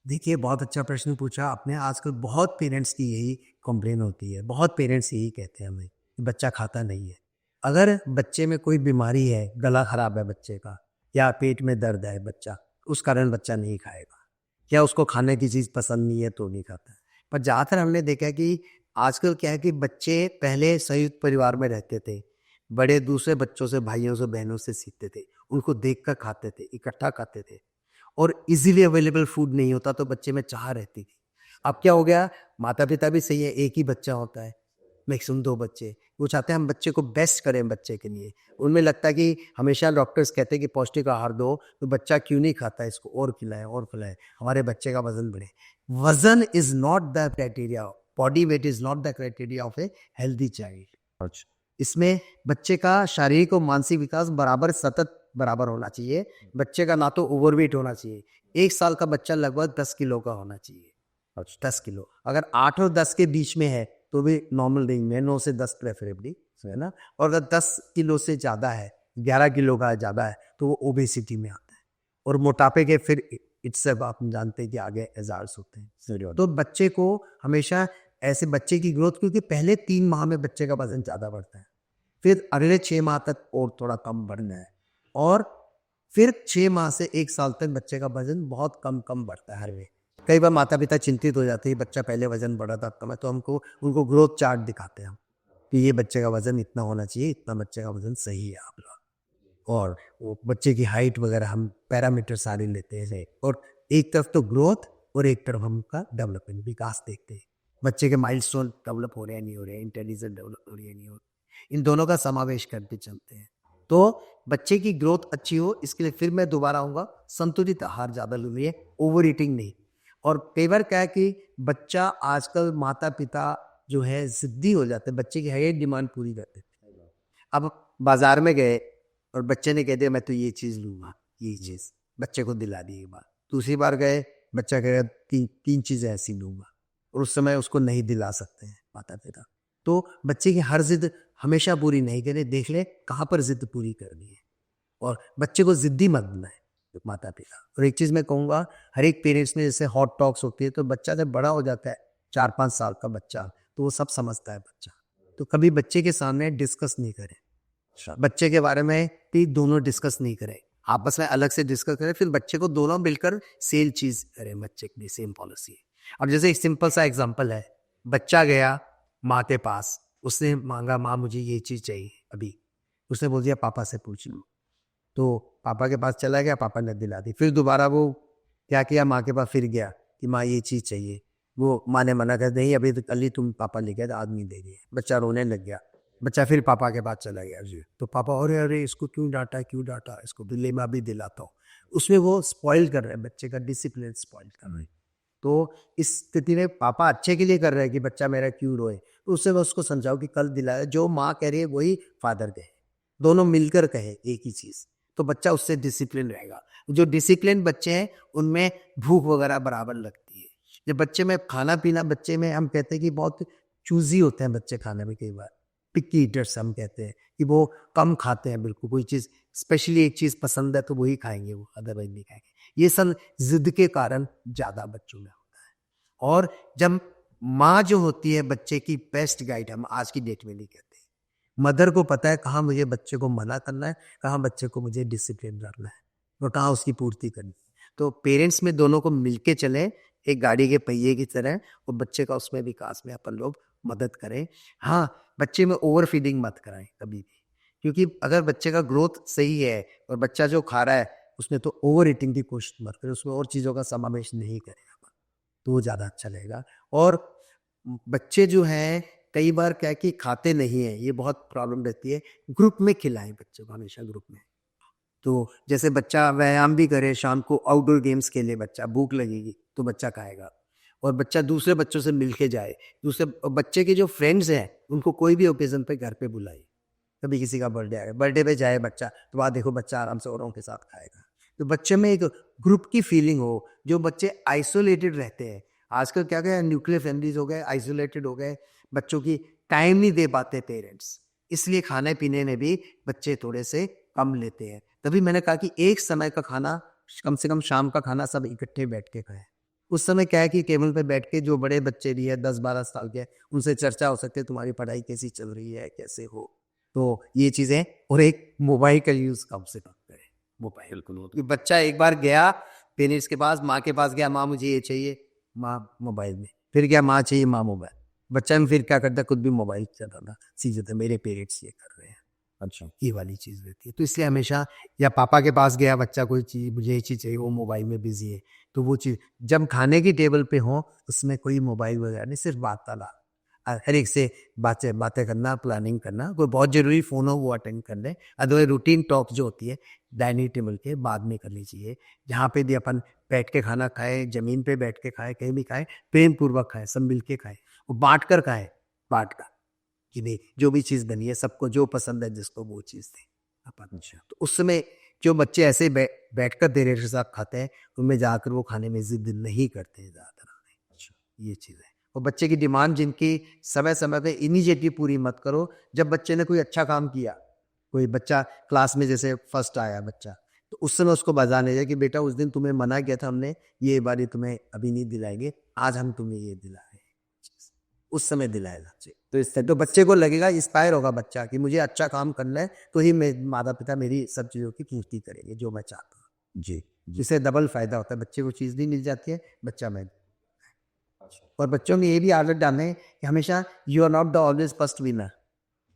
देखिए, बहुत अच्छा प्रश्न पूछा आपने। आजकल बहुत पेरेंट्स की यही कंप्लेन होती है, बहुत पेरेंट्स यही कहते हैं हमें कि बच्चा खाता नहीं है। अगर बच्चे में कोई बीमारी है, गला खराब है बच्चे का, या पेट में दर्द है बच्चा, उस कारण बच्चा नहीं खाएगा, या उसको खाने की चीज़ पसंद नहीं है तो नहीं खाता है। पर ज़्यादातर हमने देखा है कि आजकल क्या है कि बच्चे पहले संयुक्त परिवार में रहते थे, बड़े दूसरे बच्चों से, भाइयों से, बहनों से सीखते थे, उनको देख कर खाते थे, इकट्ठा खाते थे, और इजीली अवेलेबल फूड नहीं होता तो बच्चे में चाह रहती थी। अब क्या हो गया, माता पिता भी सही है, एक ही बच्चा होता है, मैक्सिमम 2 बच्चे, वो चाहते हैं हम बच्चे को बेस्ट करें बच्चे के लिए। उनमें लगता है कि हमेशा डॉक्टर्स कहते हैं कि पौष्टिक आहार दो, तो बच्चा क्यों नहीं खाता, इसको और खिलाएं और खिलाएं, हमारे बच्चे का वजन बढ़े। वजन is not the criteria, body weight is not the criteria of a healthy child. अच्छा, इसमें बच्चे का शारीरिक और मानसिक विकास बराबर सतत बराबर होना चाहिए। बच्चे का ना तो ओवरवेट होना चाहिए। 1 साल का बच्चा लगभग 10 किलो का होना चाहिए। 10 किलो। अगर 8 और 10 के बीच में है तो भी नॉर्मल रेंज में है, 9 से 10 प्रेफरेबली, है ना? और अगर 10 किलो से ज़्यादा है, 11 किलो का ज़्यादा है तो वो ओबेसिटी में आता है। और मोटापे के फिर इट्सेल्फ आप जानते हैं कि आगे एजार्स होते हैं। तो बच्चे को हमेशा ऐसे बच्चे की ग्रोथ, क्योंकि पहले 3 माह में बच्चे का वजन ज़्यादा बढ़ता है, फिर अगले 6 माह तक और थोड़ा कम बढ़ना है, और फिर 6 माह से 1 साल तक बच्चे का वजन बहुत कम बढ़ता है हर वे। कई बार माता पिता चिंतित हो जाते हैं, बच्चा पहले वजन बढ़ा था कम है, तो हमको उनको ग्रोथ चार्ट दिखाते हैं हम कि ये बच्चे का वजन इतना होना चाहिए, इतना बच्चे का वजन सही है आपका। और वो बच्चे की हाइट वगैरह हम पैरामीटर सारे लेते हैं, और एक तरफ तो ग्रोथ और एक तरफ हम उनका डेवलपमेंट विकास देखते हैं। बच्चे के माइलस्टोन डेवलप हो रहे हैं नहीं हो रहे हैं, इंटेलिजेंस डेवलप हो रही है नहीं हो रही, इन दोनों का समावेश करके चलते हैं। तो बच्चे की ग्रोथ अच्छी हो, इसके लिए फिर मैं दोबारा आऊँगा, संतुलित आहार ज़्यादा जरूरी है, ओवर ईटिंग नहीं। और कई बार क्या है कि बच्चा आजकल माता पिता जो है जिद्दी हो जाते हैं, बच्चे की हर एक डिमांड पूरी करते हैं। अब बाजार में गए और बच्चे ने कह दिया मैं तो ये चीज़ लूँगा, ये चीज़ बच्चे को दिला दी एक बार। दूसरी बार गए, बच्चा कह रहा 3 चीज़ें ऐसी लूँगा, और उस समय उसको नहीं दिला सकते हैं माता पिता। तो बच्चे की हर जिद हमेशा पूरी नहीं करें, देख ले कहाँ पर जिद पूरी करनी है, और बच्चे को जिद्दी मत बनाए माता पिता। और एक चीज़ मैं कहूँगा, हर एक पेरेंट्स में जैसे हॉट टॉक्स होती है, तो बच्चा जब बड़ा हो जाता है 4-5 साल का बच्चा, तो वो सब समझता है बच्चा, तो कभी बच्चे के सामने डिस्कस नहीं करें, बच्चे के बारे में भी दोनों डिस्कस नहीं करें, आपस में अलग से डिस्कस करें, फिर बच्चे को दोनों मिलकर सेम चीज़ करें, बच्चे की सेम पॉलिसी। अब जैसे एक सिंपल सा एग्जांपल है, बच्चा गया माँ के पास, उसने मांगा माँ मुझे ये चीज़ चाहिए अभी, उसने बोल दिया पापा से पूछ लो, तो पापा के पास चला गया, पापा ने दिला दी। फिर दोबारा वो क्या किया, माँ के पास फिर गया कि माँ ये चीज़ चाहिए, वो माँ ने मना कर, नहीं अभी तो कल ही तुम पापा ले गए, आज नहीं दे रही है। बच्चा रोने लग गया, बच्चा फिर पापा के पास चला गया जी, तो पापा अरे अरे इसको क्यों डांटा, क्यों डांटा इसको, ले मैं अभी दिलाता हूँ। उसमें वो स्पॉइल कर रहे हैं, बच्चे का डिसिप्लिन स्पॉइल कर रहे हैं। तो इस स्थिति में पापा अच्छे के लिए कर रहे हैं कि बच्चा मेरा क्यों रोए, तो उससे मैं उसको समझाओ कि कल दिलाया, जो माँ कह रही है वही फादर कहे, दोनों मिलकर कहे एक ही चीज़, तो बच्चा उससे डिसिप्लिन रहेगा। जो डिसिप्लिन बच्चे हैं उनमें भूख वगैरह बराबर लगती है। जब बच्चे में खाना पीना, बच्चे में हम कहते हैं कि बहुत चूजी होते हैं बच्चे खाने में, कई बार पिक्की ईटर्स हम कहते हैं कि वो कम खाते हैं, बिल्कुल कोई चीज़ स्पेशली एक चीज़ पसंद है तो वही खाएंगे, वो अदरवाइज नहीं खाएंगे। ये सब जिद के कारण ज़्यादा बच्चों में होता है। और जब माँ जो होती है बच्चे की बेस्ट गाइड, हम आज की डेट में नहीं कहते, मदर को पता है कहाँ मुझे बच्चे को मना करना है, कहाँ बच्चे को मुझे डिसिप्लिन रखना है, और कहाँ उसकी पूर्ति करनी है। तो पेरेंट्स में दोनों को मिलके चलें एक गाड़ी के पहिए की तरह, और बच्चे का उसमें विकास में अपन लोग मदद करें। हाँ, बच्चे में ओवर फीडिंग मत कराएं कभी भी, क्योंकि अगर बच्चे का ग्रोथ सही है और बच्चा जो खा रहा है उसमें तो ओवर ईटिंग की कोशिश मत करें, उसमें और चीज़ों का समावेश नहीं करें तो वो ज़्यादा अच्छा रहेगा। और बच्चे जो हैं कई बार क्या है कि खाते नहीं हैं, ये बहुत प्रॉब्लम रहती है। ग्रुप में खिलाएं बच्चों को, हमेशा ग्रुप में। तो जैसे बच्चा व्यायाम भी करे, शाम को आउटडोर गेम्स खेले, बच्चा भूख लगेगी तो बच्चा खाएगा, और बच्चा दूसरे बच्चों से मिल के जाए, दूसरे बच्चे के जो फ्रेंड्स हैं उनको कोई भी ओकेजन पे घर पे बुलाए। कभी किसी का बर्थडे आएगा, बर्थडे पे जाए बच्चा, तो वहाँ देखो बच्चा आराम से औरों के साथ खाएगा। तो बच्चे में एक ग्रुप की फीलिंग हो, जो बच्चे आइसोलेटेड रहते हैं। आजकल क्या गया, न्यूक्लियर फैमिलीज हो गए, आइसोलेटेड हो गए, बच्चों की टाइम नहीं दे पाते पेरेंट्स, इसलिए खाने पीने में भी बच्चे थोड़े से कम लेते हैं। तभी मैंने कहा कि एक समय का खाना, कम से कम शाम का खाना सब इकट्ठे बैठ के खाएं। उस समय क्या है कि टेबल पे बैठ के जो बड़े बच्चे भी है 10-12 साल के, उनसे चर्चा हो सकती है, तुम्हारी पढ़ाई कैसी चल रही है, कैसे हो। तो ये चीज़ें, और एक मोबाइल का यूज़ कम से कम करें। मोबाइल बिल्कुल, बच्चा एक बार गया पेरेंट्स के पास, माँ के पास गया, माँ मुझे ये चाहिए, माँ मोबाइल में, फिर क्या माँ चाहिए, माँ मोबाइल, बच्चा में फिर क्या करता है, खुद भी मोबाइल चलाना सीख जाता है, मेरे पेरेंट्स ये कर रहे हैं। अच्छा, ये वाली चीज़ रहती है। तो इसलिए हमेशा, या पापा के पास गया बच्चा, कोई चीज़ मुझे ये चीज़ चाहिए, वो मोबाइल में बिजी है, तो वो चीज़ जब खाने की टेबल पे हो उसमें कोई मोबाइल वगैरह नहीं, सिर्फ वार्तालाप, हर एक से बातें करना, प्लानिंग करना, कोई बहुत जरूरी फ़ोन हो वो अटेंड कर लें। अदरवाइज रूटीन टॉक जो होती है डाइनिंग टेबल के बाद में करनी चाहिए, जहाँ पे भी अपन बैठ के खाना खाएं, ज़मीन पे बैठ के खाएं, कहीं भी खाएं, प्रेम पूर्वक खाएं, सब मिल के खाएं, और बांट कर खाएं, बांट कर कि नहीं जो भी चीज़ बनी है सबको जो पसंद है जिसको वो चीज़ दें अपन। तो उस समय जो बच्चे ऐसे बैठकर पेरेंट्स के साथ खाते हैं, उनमें जाकर वो खाने में जिद नहीं करते हैं ज़्यादातर। ये चीज़ है। और बच्चे की डिमांड जिनकी समय समय पे इमीडिएटली पूरी मत करो। जब बच्चे ने कोई अच्छा काम किया, कोई बच्चा क्लास में जैसे फर्स्ट आया बच्चा, तो उस समय उसको बजाने जाए कि बेटा उस दिन तुम्हें मना किया था हमने, ये बारी तुम्हें अभी नहीं दिलाएंगे, आज हम तुम्हें ये दिला रहे हैं। उस समय दिलाएगा। तो इससे तो बच्चे को लगेगा, इंस्पायर होगा बच्चा कि मुझे अच्छा काम करना है, तो ही माता पिता मेरी सब चीज़ों की पूर्ति करेंगे जो मैं चाहता हूँ। जी इससे डबल फायदा होता है, बच्चे को चीज़ भी मिल जाती है, बच्चा में। और बच्चों में ये भी आदत डालें कि हमेशा you are not the always first winner.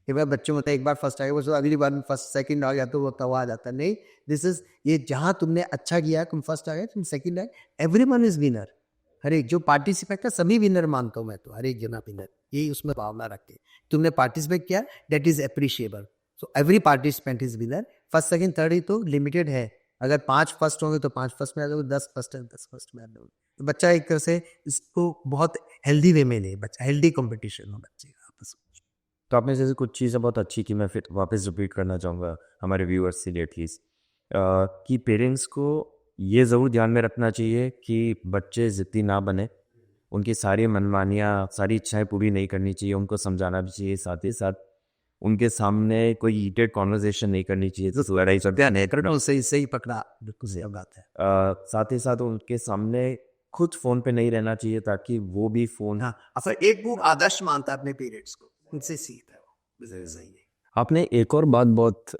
कई बार बच्चों में होता है एक बार फर्स्ट आएगा, वो अगली बार फर्स्ट सेकंड आ गया तो वो तवा आ जाता है। नहीं, दिस इज ये जहाँ तुमने अच्छा किया तुम फर्स्ट आ गए, तुम सेकंड आए, एवरीवन इज विनर। हर एक जो पार्टिसिपेट का सभी विनर मानता हूँ मैं तो, हर एक जना विनर, यही उसमें भावना रख के तुमने पार्टिसिपेट किया, that is appreciable. So every participant is winner. First second third ही तो लिमिटेड है। अगर 5 फर्स्ट होंगे तो 5 फर्स्ट में आ जाओगे, 10 फर्स्ट है 10 फर्स्ट में आ जाओगे। तो बच्चा एक तरह से इसको बहुत हेल्दी वे में ले, बच्चा हेल्दी कंपटीशन हो बच्चे का आपस में। तो आपने जैसे कुछ चीज़ें बहुत अच्छी की, मैं फिर वापस रिपीट करना चाहूँगा हमारे व्यूअर्स के लिए एटलीस्ट, कि पेरेंट्स को ये ज़रूर ध्यान में रखना चाहिए कि बच्चे ज़िद्दी ना बने, उनकी सारी मनमानियाँ, सारी इच्छाएं पूरी नहीं करनी चाहिए, उनको समझाना भी चाहिए, साथ ही साथ उनके सामने कोई हीटेड कॉन्वर्जेशन नहीं करनी चाहिए, तो लड़ाई झगड़ा नहीं करना। सही सही पकड़ा, बिल्कुल सही बात है। साथ ही साथ उनके सामने खुद फ़ोन पे नहीं रहना चाहिए ताकि वो भी फ़ोन। हाँ, असल एक वो आदर्श मानता है अपने पेरेंट्स को, उनसे सीखता है वो, सही है। आपने एक और बात बहुत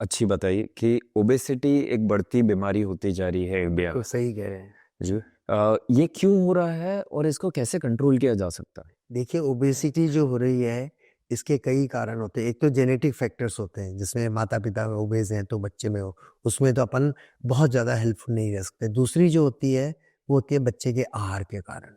अच्छी बताई कि ओबेसिटी एक बढ़ती बीमारी होती जा रही है इंडिया तो में। सही कह रहे हैं जी। ये क्यों हो रहा है और इसको कैसे कंट्रोल किया जा सकता है? देखिए, ओबेसिटी जो हो रही है, इसके कई कारण होते हैं। एक तो जेनेटिक फैक्टर्स होते हैं, जिसमें माता पिता ओबेस हैं तो बच्चे में हो, उसमें तो अपन बहुत ज़्यादा हेल्पफुल नहीं रह सकते। दूसरी जो होती है वो होती है बच्चे के आहार के कारण,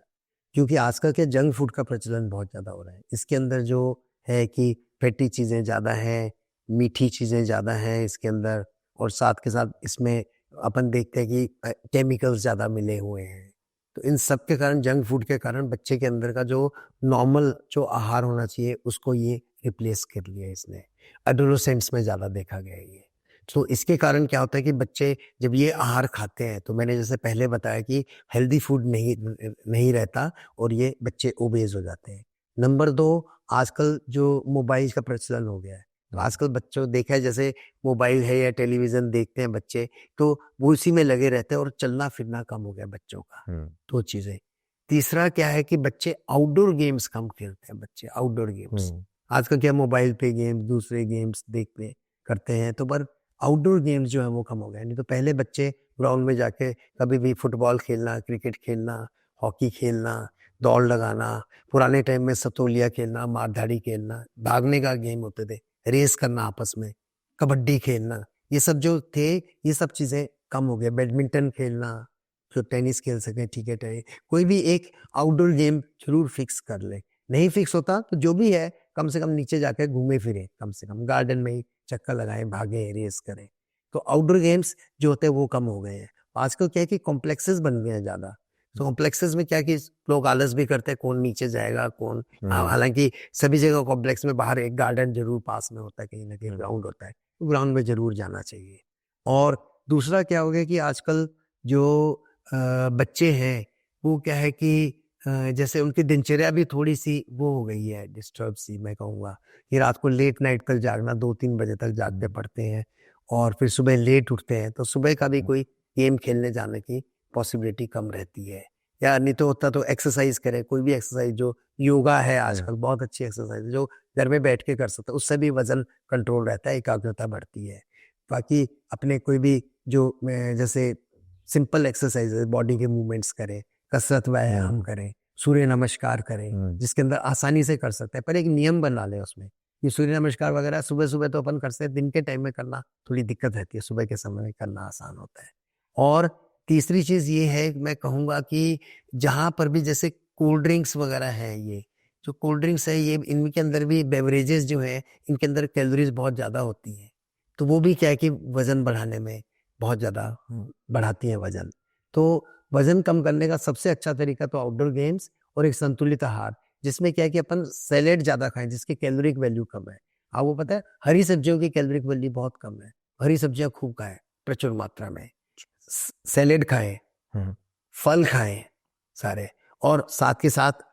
क्योंकि आजकल के जंक फूड का प्रचलन बहुत ज़्यादा हो रहा है। इसके अंदर जो है कि फैटी चीज़ें ज़्यादा हैं, मीठी चीज़ें ज़्यादा हैं इसके अंदर, और साथ के साथ इसमें अपन देखते हैं कि केमिकल्स ज़्यादा मिले हुए हैं। तो इन सब के कारण, जंक फूड के कारण बच्चे के अंदर का जो नॉर्मल जो आहार होना चाहिए उसको ये रिप्लेस कर लिया है इसने। एडोलेसेंट्स में ज़्यादा देखा गया है ये। तो इसके कारण क्या होता है कि बच्चे जब ये आहार खाते हैं, तो मैंने जैसे पहले बताया कि हेल्दी फूड नहीं रहता और ये बच्चे ओबेस हो जाते हैं। नंबर 2, आजकल जो मोबाइल का प्रचलन हो गया है। तो आजकल बच्चों देखा है, जैसे मोबाइल है या टेलीविज़न देखते हैं बच्चे, तो वो उसी में लगे रहते हैं और चलना फिरना कम हो गया बच्चों का। 2 चीज़ें। तीसरा क्या है कि बच्चे आउटडोर गेम्स कम खेलते हैं, बच्चे आउटडोर गेम्स। आजकल क्या मोबाइल पे गेम्स, दूसरे गेम्स देखते करते हैं, तो पर आउटडोर गेम्स जो है वो कम हो गए। नहीं तो पहले बच्चे ग्राउंड में जाके कभी भी फुटबॉल खेलना, क्रिकेट खेलना, हॉकी खेलना, दौड़ लगाना, पुराने टाइम में सतोलिया खेलना, मारधाड़ी खेलना, भागने का गेम होते थे, रेस करना आपस में, कबड्डी खेलना, ये सब जो थे, ये सब चीज़ें कम हो गए। बैडमिंटन खेलना, जो टेनिस खेल सकें, ठीक है, कोई भी एक आउटडोर गेम जरूर फिक्स कर ले। नहीं फिक्स होता तो जो भी है कम से कम नीचे जाकर घूमे फिरे, कम से कम गार्डन में ही चक्कर लगाएं, भागें, रेस करें। तो आउटडोर गेम्स जो होते हैं वो कम हो गए हैं। आजकल क्या है कि कॉम्प्लेक्सेस बन गए हैं ज़्यादा। तो कॉम्प्लेक्सेस में क्या कि लोग आलस भी करते हैं, कौन नीचे जाएगा, कौन। हालांकि सभी जगह कॉम्प्लेक्स में बाहर एक गार्डन जरूर पास में होता है, कहीं ना कहीं ग्राउंड होता है, तो ग्राउंड में जरूर जाना चाहिए। और दूसरा क्या हो गया कि आजकल जो बच्चे हैं वो क्या है कि जैसे उनकी दिनचर्या भी थोड़ी सी वो हो गई है, डिस्टर्ब सी मैं कहूँगा, कि रात को लेट नाइट तक जागना, 2-3 बजे तक जागते पड़ते हैं और फिर सुबह लेट उठते हैं, तो सुबह का भी कोई गेम खेलने जाने की पॉसिबिलिटी कम रहती है। या नहीं तो होता तो एक्सरसाइज करें, कोई भी एक्सरसाइज, जो योगा है आजकल बहुत अच्छी एक्सरसाइज है जो घर में बैठ के कर सकते हैं, उससे भी वजन कंट्रोल रहता है, एकाग्रता बढ़ती है। बाकी अपने कोई भी जो जैसे सिंपल एक्सरसाइज, बॉडी के मूवमेंट्स करें, कसरत व्यायाम करें, सूर्य नमस्कार करें, जिसके अंदर आसानी से कर सकते हैं, पर एक नियम बना लें उसमें कि सूर्य नमस्कार वगैरह सुबह सुबह तो अपन करते हैं, दिन के टाइम में करना थोड़ी दिक्कत रहती है, सुबह के समय में करना आसान होता है। और तीसरी चीज़ ये है, मैं कहूँगा कि जहाँ पर भी जैसे कोल्ड ड्रिंक्स वगैरह है, ये जो कोल्ड ड्रिंक्स है, ये इनके अंदर भी बेवरेजेस जो है, इनके अंदर कैलोरीज बहुत ज़्यादा होती हैं, तो वो भी क्या है कि वज़न बढ़ाने में बहुत ज़्यादा बढ़ाती हैं वज़न। तो वज़न कम करने का सबसे अच्छा तरीका तो आउटडोर गेम्स और एक संतुलित आहार, जिसमें क्या है कि अपन सैलेड ज़्यादा खाएं, जिसकी कैलोरिक वैल्यू कम है। आपको पता है हरी सब्जियों की कैलोरिक वैल्यू बहुत कम है, हरी सब्जियां खूब खाएं, प्रचुर मात्रा में, सैलेड खाएं, हम्म, फल खाएं सारे, और साथ के साथ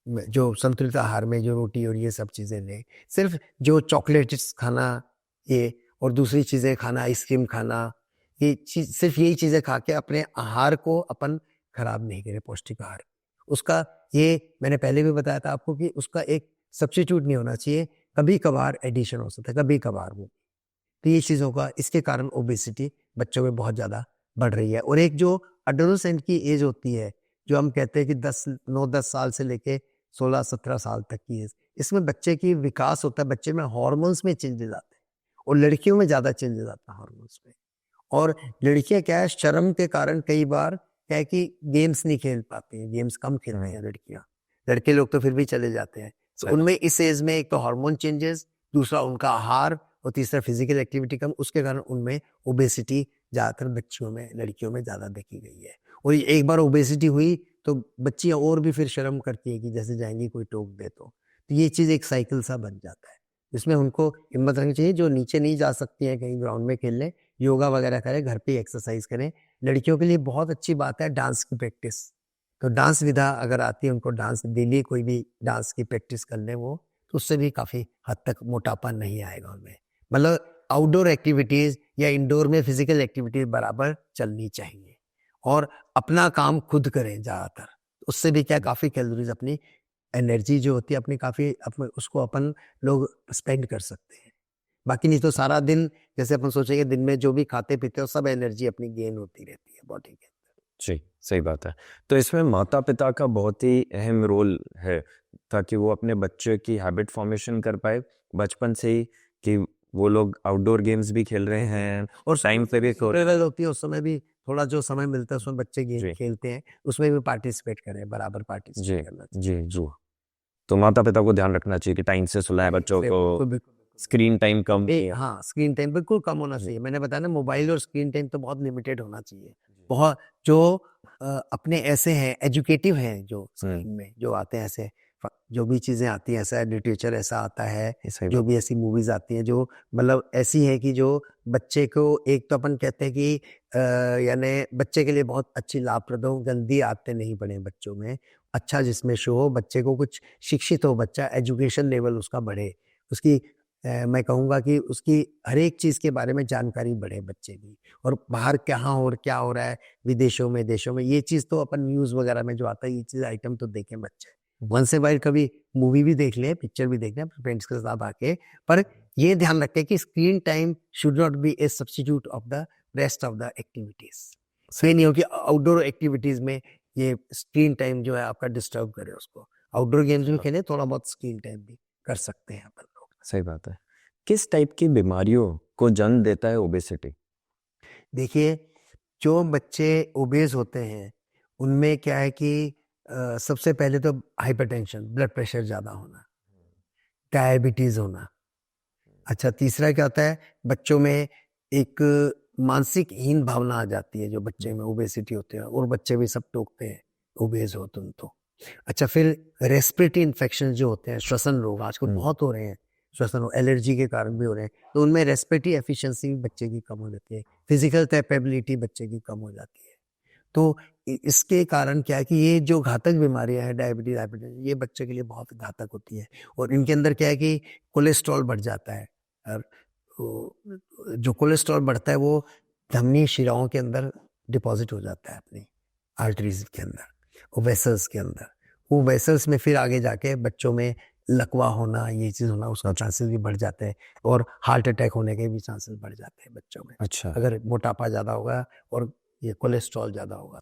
जो संतुलित आहार में जो रोटी और ये सब चीज़ें लें। सिर्फ जो चॉकलेट्स खाना ये और दूसरी चीज़ें खाना, आइसक्रीम खाना, ये चीज़ सिर्फ यही चीज़ें खा के अपने आहार को अपन खराब नहीं करें, पौष्टिक आहार। उसका ये मैंने पहले भी बताया था आपको कि उसका एक सब्स्टिट्यूट नहीं होना चाहिए, कभी-कभार एडिशन हो सकता है, कभी-कभार वो। तो ये चीज़ों का इसके कारण ओबेसिटी बच्चों में बहुत ज़्यादा बढ़ रही है। और एक जो एडोलेसेंट की एज होती है, जो हम कहते हैं कि 9-10 साल से लेके 16-17 साल तक की एज, इसमें बच्चे की विकास होता है, बच्चे में हार्मोन्स में चेंजेस आते हैं और लड़कियों में ज़्यादा चेंजेस आता है हार्मोन्स में। और लड़कियां क्या है, शर्म के कारण कई बार क्या है कि गेम्स नहीं खेल पाती हैं, गेम्स कम खेलती हैं लड़कियां। लड़के लोग तो फिर भी चले जाते हैं। तो उनमें इस एज में एक तो हार्मोन चेंजेस, दूसरा उनका आहार और तीसरा फिजिकल एक्टिविटी कम, उसके कारण उनमें ओबेसिटी ज़्यादातर बच्चियों में, लड़कियों में ज़्यादा देखी गई है। और एक बार ओबेसिटी हुई तो बच्चियां और भी फिर शर्म करती है कि जैसे जाएंगी कोई टोक दे तो ये चीज़ एक साइकिल सा बन जाता है। इसमें उनको हिम्मत रखनी चाहिए, जो नीचे नहीं जा सकती हैं कहीं ग्राउंड में खेलने, योगा वगैरह करें, घर पे एक्सरसाइज करें। लड़कियों के लिए बहुत अच्छी बात है डांस की प्रैक्टिस। तो डांस विधा अगर आती है उनको, डांस डेली कोई भी डांस की प्रैक्टिस कर लें वो, तो उससे भी काफ़ी हद तक मोटापा नहीं आएगा उनमें। मतलब आउटडोर एक्टिविटीज़ या इंडोर में फिजिकल एक्टिविटीज बराबर चलनी चाहिए और अपना काम खुद करें ज़्यादातर। उससे भी क्या काफ़ी कैलोरीज अपनी एनर्जी जो होती है अपनी काफ़ी उसको अपन लोग स्पेंड कर सकते हैं। बाकी नहीं तो सारा दिन जैसे अपन सोचेंगे दिन में जो भी खाते पीते हो सब एनर्जी अपनी गेन होती रहती है बॉडी के अंदर। जी, सही बात है। तो इसमें माता-पिता का बहुत ही अहम रोल है, ताकि वो अपने बच्चे की हैबिट फॉर्मेशन कर पाए बचपन से ही, कि वो लोग आउटडोर गेम्स भी खेल रहे हैं और टाइम पे भी होती है उस समय भी थोड़ा जो समय मिलता है उसमें बच्चे गेम जी। खेलते हैं, उसमें भी पार्टिसिपेट करें, बराबर जी, पार्टिसिपेट करना चाहिए। जी। तो माता-पिता को ध्यान रखना चाहिए कि टाइम से सुलाएं बच्चों को, बिल्कुल, बिल्कुल, बिल्कुल। स्क्रीन टाइम कम किया। हाँ, स्क्रीन टाइम बिल्कुल कम होना जी। चाहिए। मैंने बताया ना मोबाइल और स्क्रीन टाइम तो बहुत लिमिटेड होना चाहिए। बहुत जो अपने ऐसे हैं एजुकेटिव हैं जो स्क्रीन में जो आते हैं ऐसे जो भी चीज़ें आती हैं ऐसा लिटरेचर ऐसा आता है, सही जो बात। भी ऐसी मूवीज़ आती हैं जो मतलब ऐसी हैं कि जो बच्चे को एक तो अपन कहते हैं कि यानी बच्चे के लिए बहुत अच्छी लाभप्रद हो, गंदी आदतें नहीं पड़े बच्चों में। अच्छा जिसमें शो हो, बच्चे को कुछ शिक्षित हो, बच्चा एजुकेशन लेवल उसका बढ़े। उसकी मैं कहूँगा कि उसकी हर एक चीज़ के बारे में जानकारी बढ़े बच्चे की और बाहर कहाँ और क्या हो रहा है विदेशों में, देशों में, ये चीज़ तो अपन न्यूज़ वगैरह में जो आता है ये चीज़ आइटम तो देखें बच्चे। वंस इन व्हाइल कभी मूवी भी देख लें, पिक्चर भी देख लें फ्रेंड्स के साथ आके, पर ये ध्यान रखें कि screen time should not be A substitute of the rest of the activities. ये नहीं हो कि आउटडोर एक्टिविटीज़ में ये स्क्रीन टाइम जो है आपका डिस्टर्ब करे उसको। आउटडोर गेम्स भी खेलें, थोड़ा बहुत स्क्रीन टाइम भी कर सकते हैं अपन लोग। सही बात है। किस टाइप की बीमारियों को जन्म देता है ओबेसिटी? देखिए, जो बच्चे ओबेस होते हैं, उनमें क्या है कि सबसे पहले तो हाइपरटेंशन, ब्लड प्रेशर ज़्यादा होना, डायबिटीज़ होना। अच्छा, तीसरा क्या होता है, बच्चों में एक मानसिक हीन भावना आ जाती है, जो बच्चे में ओबेसिटी होते हैं और बच्चे भी सब टोकते हैं, ओबेस हो तुम तो। अच्छा, फिर रेस्पिरेटरी इन्फेक्शन जो होते हैं, श्वसन रोग आजकल बहुत हो रहे हैं, श्वसन रोग एलर्जी के कारण भी हो रहे हैं, तो उनमें रेस्पिरेटरी एफिशिएंसी बच्चे की कम हो जाती है, फिजिकल कैपेबिलिटी बच्चे की कम हो जाती है। तो इसके कारण क्या है कि ये जो घातक बीमारियां हैं डायबिटीज हाइपरटेंशन ये बच्चे के लिए बहुत घातक होती है और इनके अंदर क्या है कि कोलेस्ट्रॉल बढ़ जाता है और जो कोलेस्ट्रॉल बढ़ता है वो धमनी शिराओं के अंदर डिपॉजिट हो जाता है अपनी आर्टरीज के अंदर और वेसल्स के अंदर। वो वेसल्स में फिर आगे जाके बच्चों में लकवा होना ये चीज़ होना उसका चांसेस भी बढ़ जाते हैं और हार्ट अटैक होने के भी चांसेस बढ़ जाते हैं बच्चों में अच्छा। अगर मोटापा ज़्यादा होगा और ये कोलेस्ट्रॉल ज़्यादा होगा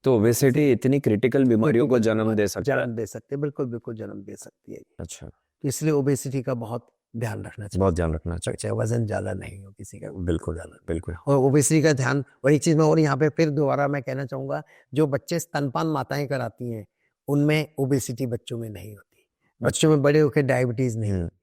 तो ओबेसिटी इतनी क्रिटिकल बीमारियों को जन्म दे सकता है? जन्म दे सकते हैं, बिल्कुल बिल्कुल जन्म दे सकती है। अच्छा, तो इसलिए ओबेसिटी का बहुत ध्यान रखना चाहिए, बहुत ध्यान रखना चाहिए। चाहे वजन ज़्यादा नहीं हो किसी का, बिल्कुल, ज़्यादा। बिल्कुल। और ओबेसिटी का ध्यान और एक चीज़ मैं और यहाँ पे फिर दोबारा मैं कहना चाहूँगा, जो बच्चे स्तनपान माताएं कराती हैं उनमें ओबेसिटी बच्चों में नहीं होती। बच्चों में बड़े होकर डायबिटीज़ नहीं होती,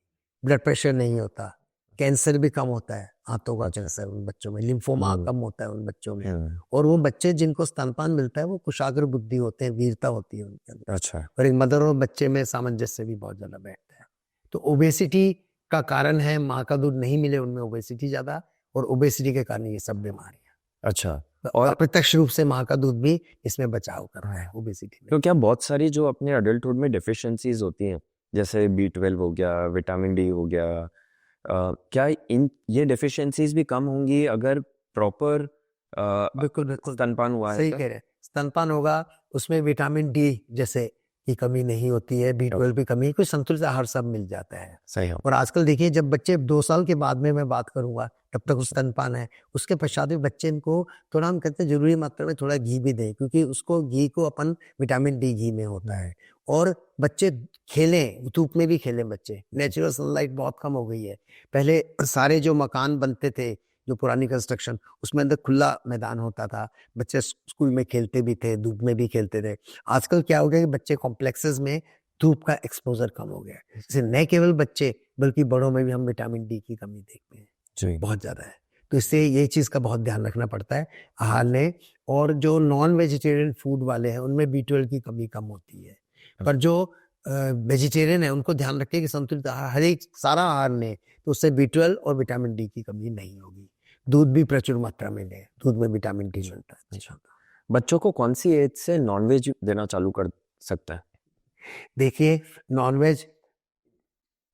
ब्लड प्रेशर नहीं होता, कैंसर भी कम होता है, आंतों का कैंसर उन बच्चों में, लिम्फोमा कम होता है उन बच्चों में। और वो बच्चे जिनको स्तनपान मिलता है वो कुशाग्र बुद्धि होते हैं, वीरता होती है उनके अंदर। अच्छा। और एक मदर और बच्चे में सामंजस्य भी बहुत ज़्यादा बैठता है। तो ओबेसिटी का कारण है माँ का दूध नहीं मिले उनमें ओबेसिटी ज़्यादा और ओबेसिटी के कारण ये सब बीमारियां। अच्छा। और अप्रत्यक्ष रूप से माँ का दूध भी इसमें बचाव कर रहा है ओबेसिटी में। तो क्या बहुत सारी जो अपने अडल्टहुड में डिफिशियंसीज होती हैं, जैसे B12 हो गया, विटामिन डी हो गया, क्या ये डिफिशियंसीज भी कम होंगी अगर प्रॉपर बिल्कुल बिल्कुल स्तनपान हुआ है सही तो? कह रहे हैं। स्तनपान होगा, उसमें विटामिन डी जैसे की कमी नहीं होती है, B12 की कमी, कोई संतुलित आहार सब मिल जाता है। सही हो। और आजकल देखिए, जब बच्चे 2 साल के बाद में मैं बात करूंगा, तब तक स्तनपान है, उसके पश्चात भी बच्चे को थोड़ा, हम कहते हैं जरूरी मात्रा में थोड़ा घी भी दें, क्योंकि उसको घी को अपन विटामिन डी घी में होता है। और बच्चे खेलें, धूप में भी खेलें बच्चे, नेचुरल सनलाइट बहुत कम हो गई है। पहले सारे जो मकान बनते थे, जो पुरानी कंस्ट्रक्शन, उसमें अंदर खुला मैदान होता था, बच्चे स्कूल में खेलते भी थे, धूप में भी खेलते थे। आजकल क्या हो गया कि बच्चे कॉम्प्लेक्सेस में धूप का एक्सपोजर कम हो गया है। इससे न केवल बच्चे बल्कि बड़ों में भी हम विटामिन डी की कमी देखते हैं, जी। बहुत ज्यादा है। तो इससे ये चीज का बहुत ध्यान रखना पड़ता है आहार में। और जो नॉन वेजिटेरियन फूड वाले हैं, उनमें B12 की कमी कम होती है। पर जो वेजिटेरियन है, उनको ध्यान रखें कि संतुलित आहार, हर एक सारा आहार लें, तो उससे B12 और विटामिन डी की कमी नहीं होगी। दूध भी प्रचुर मात्रा में लें, दूध में विटामिन डी मिलता है। अच्छा। बच्चों को कौन सी एज से नॉनवेज देना चालू कर सकता है? देखिए, नॉनवेज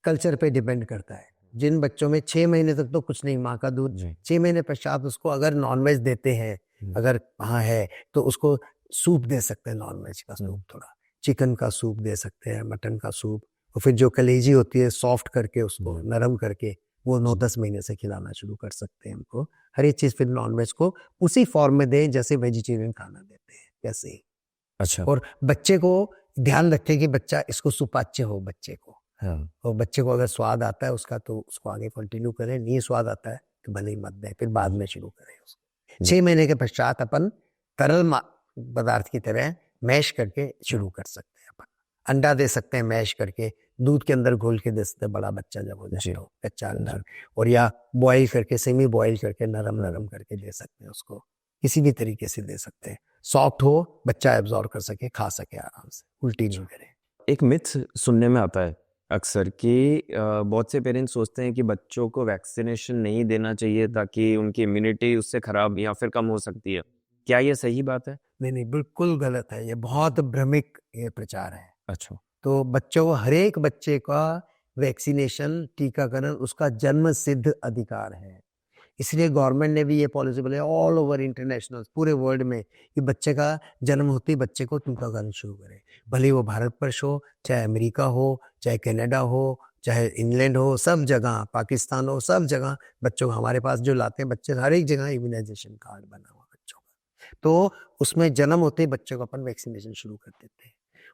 कल्चर पे डिपेंड करता है। जिन बच्चों में 6 महीने तक तो कुछ नहीं, माँ का दूध, जी। 6 महीने पश्चात उसको अगर नॉनवेज देते हैं, अगर वहाँ है, तो उसको सूप दे सकते हैं, नॉनवेज का सूप, थोड़ा चिकन का सूप दे सकते हैं, मटन का सूप। और फिर जो कलेजी होती है, सॉफ्ट करके उसको नरम करके, वो 9-10 महीने से खिलाना शुरू कर सकते हैं उनको। हर एक चीज फिर नॉनवेज को उसी फॉर्म में दें जैसे वेजिटेरियन खाना देते हैं, वैसे ही। अच्छा। और बच्चे को ध्यान रखें कि बच्चा इसको सुपाच्य हो बच्चे को। हाँ। और बच्चे को अगर स्वाद आता है उसका, तो उसको आगे कंटिन्यू करें, नहीं स्वाद आता है तो भले ही मत दें, फिर बाद में शुरू करें उसको। 6 महीने के पश्चात अपन तरल पदार्थ की तरह मैश करके शुरू कर सकते हैं। अपन अंडा दे सकते हैं मैश करके, दूध के अंदर घोल के दे सकते हैं, बड़ा बच्चा जब हो जाए तो कच्चा अंडा। और या बॉईल करके, सेमी बॉईल करके, नरम नरम करके दे सकते हैं उसको, किसी भी तरीके से दे सकते हैं। सॉफ्ट हो, बच्चा एब्जॉर्ब कर सके, खा सके आराम से, उल्टी नहीं करे। एक मिथ सुनने में आता है अक्सर कि बहुत से पेरेंट्स सोचते हैं कि बच्चों को वैक्सीनेशन नहीं देना चाहिए ताकि उनकी इम्यूनिटी उससे खराब या फिर कम हो सकती है। क्या ये सही बात है? नहीं नहीं, बिल्कुल गलत है, ये बहुत भ्रमिक ये प्रचार है। अच्छा। तो बच्चों को, हर एक बच्चे का वैक्सीनेशन, टीकाकरण उसका जन्म सिद्ध अधिकार है। इसलिए गवर्नमेंट ने भी ये पॉलिसी बनाई ऑल ओवर इंटरनेशनल, पूरे वर्ल्ड में, कि बच्चे का जन्म होते ही बच्चे को टीकाकरण शुरू करें। भले वो भारत वर्ष हो, चाहे अमेरिका हो, चाहे कनाडा हो, चाहे इंग्लैंड हो, सब जगह, पाकिस्तान हो, सब जगह बच्चों को हमारे पास जो लाते हैं बच्चे, हर एक जगह इम्यूनाइजेशन कार्ड बना हुआ बच्चों का। तो उसमें जन्म होते ही बच्चे को अपन वैक्सीनेशन शुरू कर देते हैं।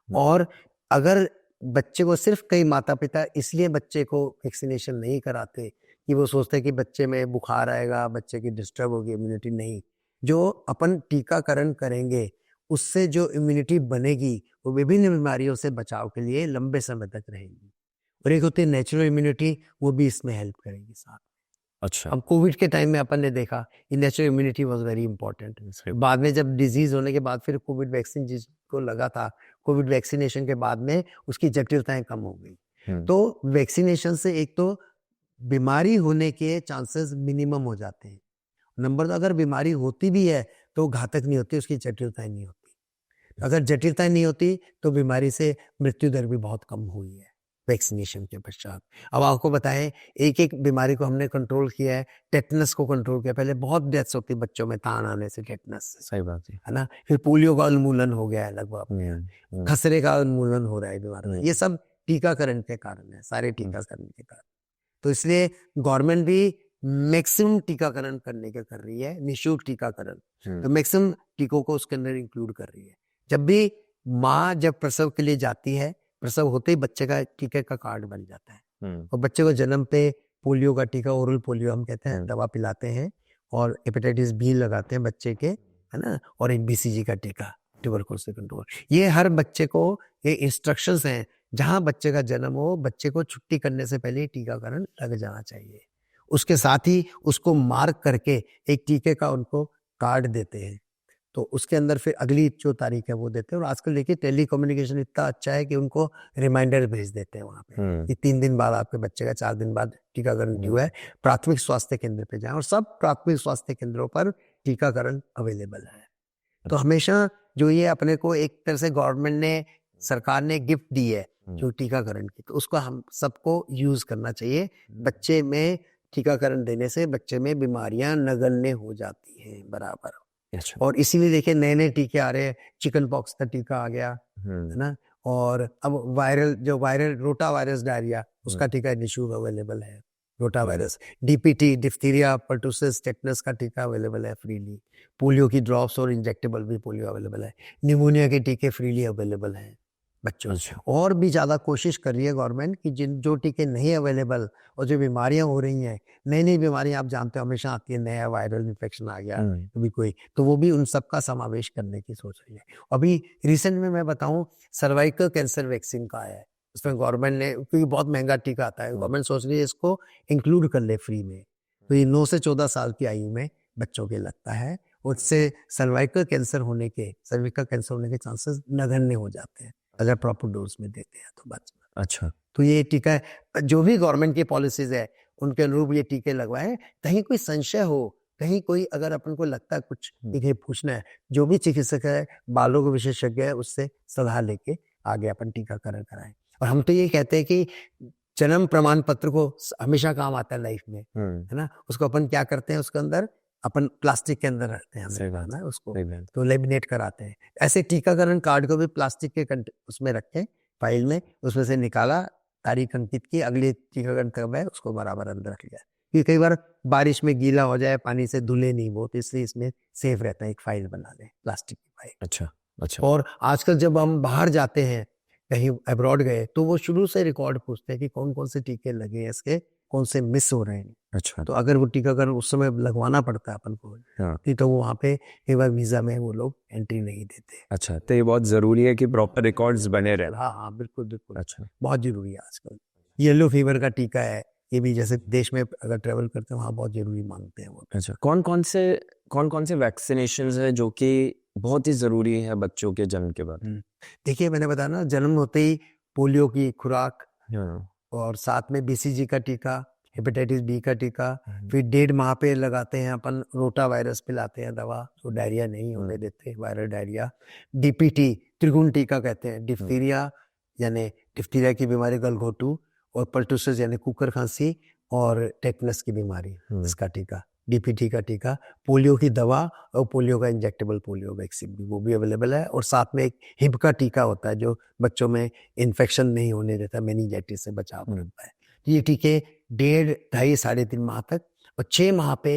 और अगर बच्चे को, सिर्फ कई माता पिता इसलिए बच्चे को वैक्सीनेशन नहीं कराते कि वो सोचते हैं कि बच्चे में बुखार आएगा, बच्चे की डिस्टर्ब होगी इम्यूनिटी, नहीं। जो अपन टीकाकरण करेंगे, उससे जो इम्यूनिटी बनेगी, वो विभिन्न बीमारियों से बचाव के लिए लंबे समय तक रहेगी। और एक होती है नेचुरल इम्यूनिटी, वो भी इसमें हेल्प करेगी साथ। अच्छा। अब कोविड के टाइम में अपन ने देखा कि natural immunity was very important. बाद में जब डिजीज होने के बाद फिर कोविड वैक्सीन जिसको लगा था, कोविड वैक्सीनेशन के बाद में उसकी जटिलताएं कम हो गई। तो वैक्सीनेशन से एक तो बीमारी होने के चांसेस मिनिमम हो जाते हैं। नंबर 2, अगर बीमारी होती भी है तो घातक नहीं होती, उसकी जटिलताएं नहीं होती। अगर जटिलताएं नहीं होती तो बीमारी से मृत्यु दर भी बहुत कम हुई है वैक्सीनेशन के पश्चात। अब आपको बताएं, एक एक बीमारी को हमने कंट्रोल किया है। टेटनस को कंट्रोल किया, पहले बहुत डेथ्स होती बच्चों में तान आने से, टेटनस से, सही बात है ना। फिर पोलियो का उन्मूलन हो गया है लगभग, खसरे का उन्मूलन हो रहा है बीमारी। ये सब टीकाकरण के कारण है, सारे टीकाकरण के कारण। तो इसलिए गवर्नमेंट भी मैक्सिमम टीकाकरण करने के कर रही है, निःशुल्क टीकाकरण। तो मैक्सिमम टीकों को उसके अंदर इंक्लूड कर रही है। जब भी माँ जब प्रसव के लिए जाती है, प्रसव होते ही बच्चे का टीके का कार्ड बन जाता है। और बच्चे को जन्म पे पोलियो का टीका, ओरल पोलियो हम कहते हैं, दवा पिलाते हैं। और हेपेटाइटिस बी लगाते हैं बच्चे के, है ना। और एक BCG का टीका, ट्यूबरकुलोसिस कंट्रोल। ये हर बच्चे को, ये इंस्ट्रक्शंस हैं। जहां बच्चे का जन्म हो, बच्चे को छुट्टी करने से पहले टीकाकरण लग जाना चाहिए। उसके साथ ही उसको मार्क करके एक टीके का उनको कार्ड देते हैं। तो उसके अंदर फिर अगली जो तारीख है वो देते हैं। और आजकल देखिए टेली कम्युनिकेशन इतना अच्छा है कि उनको रिमाइंडर भेज देते हैं वहाँ पे कि 3 दिन बाद आपके बच्चे का 4 दिन बाद टीकाकरण ड्यू है, प्राथमिक स्वास्थ्य केंद्र पे जाएं। और सब प्राथमिक स्वास्थ्य केंद्रों पर टीकाकरण अवेलेबल है। तो हमेशा जो ये अपने को एक तरह से गवर्नमेंट ने, सरकार ने गिफ्ट दी है जो टीकाकरण की, तो उसको हम सबको यूज करना चाहिए। बच्चे में टीकाकरण देने से बच्चे में बीमारियां नगण्य हो जाती हैं बराबर। अच्छा। और इसीलिए देखिए नए नए टीके आ रहे हैं, चिकन पॉक्स का टीका आ गया है ना, और अब वायरल रोटा वायरस डायरिया उसका टीका निःशुल्क अवेलेबल है। Rota virus, DPT, diphtheria, pertussis, tetanus का टीका अवेलेबल है फ्रीली। पोलियो की ड्रॉप्स और इंजेक्टेबल भी पोलियो अवेलेबल है। निमोनिया के टीके फ्रीली अवेलेबल हैं बच्चों से। और भी ज़्यादा कोशिश कर रही है गवर्नमेंट कि जो टीके नहीं अवेलेबल और जो बीमारियां हो रही हैं, नई नई बीमारियां आप जानते हो हमेशा आती है, नया वायरल इन्फेक्शन आ गया कभी कोई, तो वो भी उन सब का समावेश करने की सोच रही है। अभी रिसेंट में मैं बताऊं, सर्वाइकल कैंसर वैक्सीन का है, उसमें गवर्नमेंट ने, क्योंकि बहुत महंगा टीका आता है, गवर्नमेंट सोच रही है इसको इंक्लूड कर ले फ्री में। तो ये 9 से 14 साल की आयु में बच्चों के लगता है, उससे सर्वाइकल कैंसर होने के चांसेस नगण्य हो जाते हैं अगर प्रॉपर डोज में देते हैं तो बच्चे। अच्छा। तो ये टीका है, जो भी गवर्नमेंट की पॉलिसीज है उनके अनुरूप ये टीके लगवाएं। कहीं कोई संशय हो, कहीं कोई अगर अपन को लगता है कुछ ये पूछना है, जो भी चिकित्सक है, बालों के विशेषज्ञ है, उससे सलाह लेके आगे अपन टीकाकरण कराएं। और हम तो ये कहते हैं कि जन्म प्रमाण पत्र को हमेशा काम आता है लाइफ में, है ना। उसको अपन क्या करते हैं, उसके अंदर अपन प्लास्टिक के अंदर रखते हैं ना उसको, तो लेमिनेट कराते हैं। ऐसे टीकाकरण कार्ड को भी प्लास्टिक के उसमें रखें फाइल में, उसमें से निकाला, तारीख अंकित की, अगले टीकाकरण कब है उसको बराबर अंदर रख लिया। क्योंकि कई बार बारिश में गीला हो जाए, पानी से धुले नहीं वो, तो इसलिए इसमें सेफ रहता है, एक फाइल बना लें प्लास्टिक की फाइल। अच्छा अच्छा। और आजकल जब हम बाहर जाते हैं, कहीं अब्रॉड गए, तो वो शुरू से रिकॉर्ड पूछते हैं कि कौन कौन से टीके लगे हैं, इसके कौन से मिस हो रहे हैं। अच्छा। तो अगर वो टीकाकरण उस समय लगवाना पड़ता है अपन को, तो वो वहाँ पे कई बार वीजा में वो लोग एंट्री नहीं देते। अच्छा, तो ये बहुत जरूरी है कि प्रॉपर रिकॉर्ड्स बने रहे। हाँ बिल्कुल बिल्कुल। अच्छा, बहुत जरूरी है आजकल। येलो फीवर का टीका है, ये भी जैसे देश में अगर ट्रेवल करते हैं वहाँ बहुत जरूरी मांगते हैं वो। अच्छा, कौन कौन से वैक्सीनेशन है जो कि बहुत ही जरूरी है बच्चों के जन्म के बाद? देखिए मैंने बताया ना, जन्म होते ही पोलियो की खुराक, और साथ में बीसीजी का टीका, हेपेटाइटिस बी का टीका, फिर 1.5 माह पे लगाते हैं अपन रोटा वायरस पिलाते हैं दवा, तो डायरिया नहीं होने देते, वायरल डायरिया। डीपीटी, त्रिगुण टीका कहते हैं, डिप्थीरिया यानी डिप्थीरिया की बीमारी गलघोटू, और पर्टुसिस यानी कुकर खांसी, और टेटनस की बीमारी, इसका टीका, डीपीटी का टीका। पोलियो की दवा और पोलियो का इंजेक्टेबल पोलियो वैक्सीन भी, वो भी अवेलेबल है। और साथ में एक हिब का टीका होता है जो बच्चों में इन्फेक्शन नहीं होने देता, मेनिंजाइटिस से बचाव करता है। ये टीके 1.5, 2.5, 3.5 माह तक, और 6 माह पे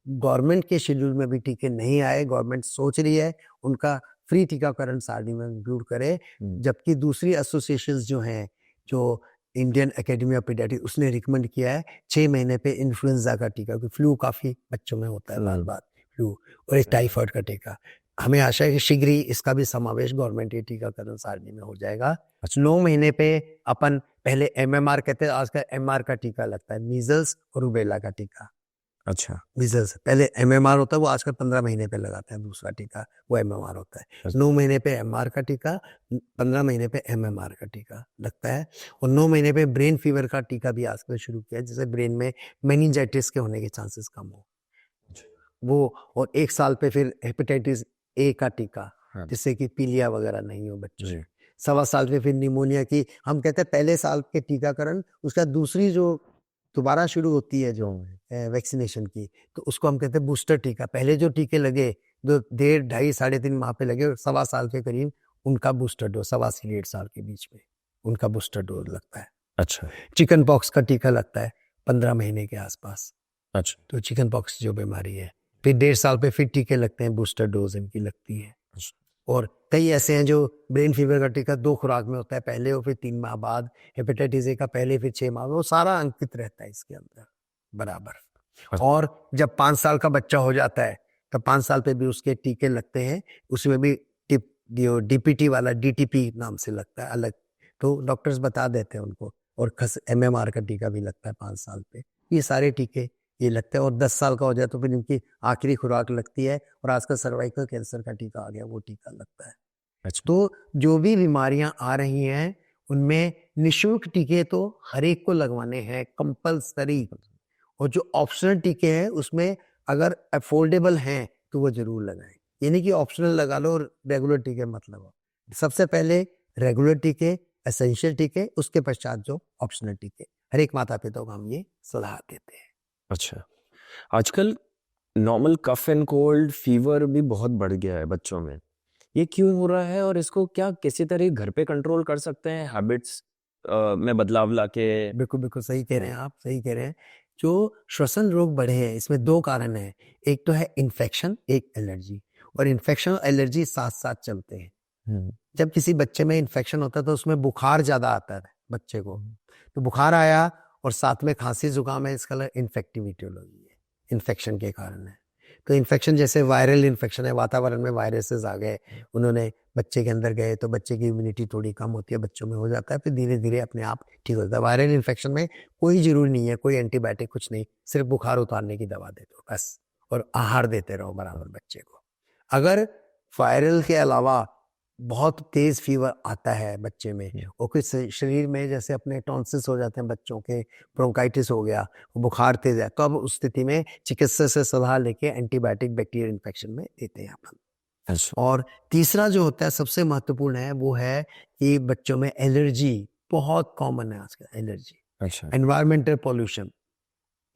गवर्नमेंट के शेड्यूल में भी टीके नहीं आए, गवर्नमेंट सोच रही है उनका फ्री टीकाकरण सारणी में इंक्लूड करे। जबकि दूसरी एसोसिएशंस जो हैं, जो इंडियन एकेडमी ऑफ पीडियाट्रिक्स, उसने रिकमेंड किया है 6 महीने पे इन्फ्लुएंजा का टीका, क्योंकि फ्लू काफी बच्चों में होता है बार बार, फ्लू, और एक टाइफाइड का टीका। हमें आशा है कि शीघ्र ही इसका भी समावेश गवर्नमेंट के टीकाकरण सारणी में हो जाएगा। 9 महीने पे अपन पहले MMR कहते हैं, आज का MR का टीका लगता है, मीजल्स और रूबेला का टीका। अच्छा, मीजल्स पहले MMR होता है, वो आजकल 15 महीने पे लगाते हैं, दूसरा टीका वो MMR होता है। 9 महीने पे MR का टीका, 15 महीने पे MMR का टीका लगता है। और 9 महीने पे ब्रेन फीवर का टीका भी आजकल शुरू किया है, जिससे ब्रेन में मेनिंजाइटिस के होने के चांसेस कम हो वो। और 1 साल पे फिर हेपेटाइटिस A का टीका, जिससे कि पीलिया वगैरह नहीं हो बच्चों में। 1.25 साल पे फिर निमोनिया की, हम कहते हैं पहले साल के टीकाकरण, उसका दूसरी जो दोबारा शुरू होती है जो वैक्सीनेशन की, तो उसको हम कहते हैं बूस्टर टीका। पहले जो टीके लगे, जो 1.5, 2.5, 3.5 माह पे लगे, 1.25 साल के करीब उनका बूस्टर डोज, 1.25 से 1.5 साल के बीच में उनका बूस्टर डोज लगता है। अच्छा। चिकन पॉक्स का टीका लगता है 15 महीने के आसपास। अच्छा, तो चिकन पॉक्स जो बीमारी है, फिर 1.5 साल पे फिर टीके लगते हैं, बूस्टर डोज इनकी लगती है। और कई ऐसे हैं जो ब्रेन फीवर का टीका 2 खुराक में होता है, पहले और फिर 3 माह बाद। हेपेटाइटिस A का पहले फिर 6 माह में, वो सारा अंकित रहता है इसके अंदर बराबर। और जब 5 साल का बच्चा हो जाता है, तब 5 साल पे भी उसके टीके लगते हैं, उसमें भी डीपीटी वाला DTP नाम से लगता है अलग, तो डॉक्टर्स बता देते हैं उनको। और MMR का टीका भी लगता है 5 साल पे। ये सारे टीके ये लगता है, और 10 साल का हो जाए तो फिर इनकी आखिरी खुराक लगती है, और आजकल सर्वाइकल कैंसर का टीका आ गया, वो टीका लगता है। अच्छा। तो जो भी बीमारियां आ रही हैं उनमें निःशुल्क टीके तो हर एक को लगवाने हैं कंपल्सरी, और जो ऑप्शनल टीके हैं उसमें अगर अफोर्डेबल हैं तो वो जरूर लगाएं। ये नहीं कि ऑप्शनल लगा लो और रेगुलर टीके मत लगाओ। सबसे पहले रेगुलर टीके, एसेंशियल टीके, उसके पश्चात जो ऑप्शनल टीके। हर एक माता पिता को हम ये सलाह देते हैं। अच्छा, आजकल normal cough and cold fever भी बहुत बढ़ गया है बच्चों में। ये क्यों हो रहा है और इसको क्या किसी तरह घर पे कंट्रोल कर सकते हैं हैबिट्स में बदलाव लाके? बिल्कुल बिल्कुल सही कह रहे हैं आप, सही कह रहे हैं। जो श्वसन रोग बढ़े हैं इसमें 2 कारण हैं, एक तो है इन्फेक्शन, एक एलर्जी, और इन्फेक्शन और एलर्जी साथ साथ चलते हैं। जब किसी बच्चे में इन्फेक्शन होता है तो उसमें बुखार ज्यादा आता है बच्चे को, तो बुखार आया और साथ में खांसी जुकाम है, इसका इन्फेक्टिव ईटियोलॉजी है, इन्फेक्शन के कारण है। तो इन्फेक्शन जैसे वायरल इन्फेक्शन है, वातावरण में वायरसेस आ गए, उन्होंने बच्चे के अंदर गए तो बच्चे की इम्यूनिटी थोड़ी कम होती है, बच्चों में हो जाता है, फिर धीरे धीरे अपने आप ठीक होता है। वायरल इन्फेक्शन में कोई जरूरी नहीं है, कोई एंटीबायोटिक कुछ नहीं, सिर्फ बुखार उतारने की दवा दे दो बस, और आहार देते रहो बराबर बच्चे को। अगर वायरल के अलावा बहुत तेज फीवर आता है बच्चे में, और कुछ शरीर में जैसे अपने टॉन्सिस हो जाते हैं बच्चों के, ब्रोंकाइटिस हो गया, बुखार तेज है, तो अब उस स्थिति में चिकित्सक से सलाह लेके एंटीबायोटिक बैक्टीरियल इन्फेक्शन में देते हैं अपन। अच्छा। और तीसरा जो होता है सबसे महत्वपूर्ण है, वो है कि बच्चों में एलर्जी बहुत कॉमन है आजकल। एलर्जी, अच्छा। एनवायरमेंटल पोल्यूशन,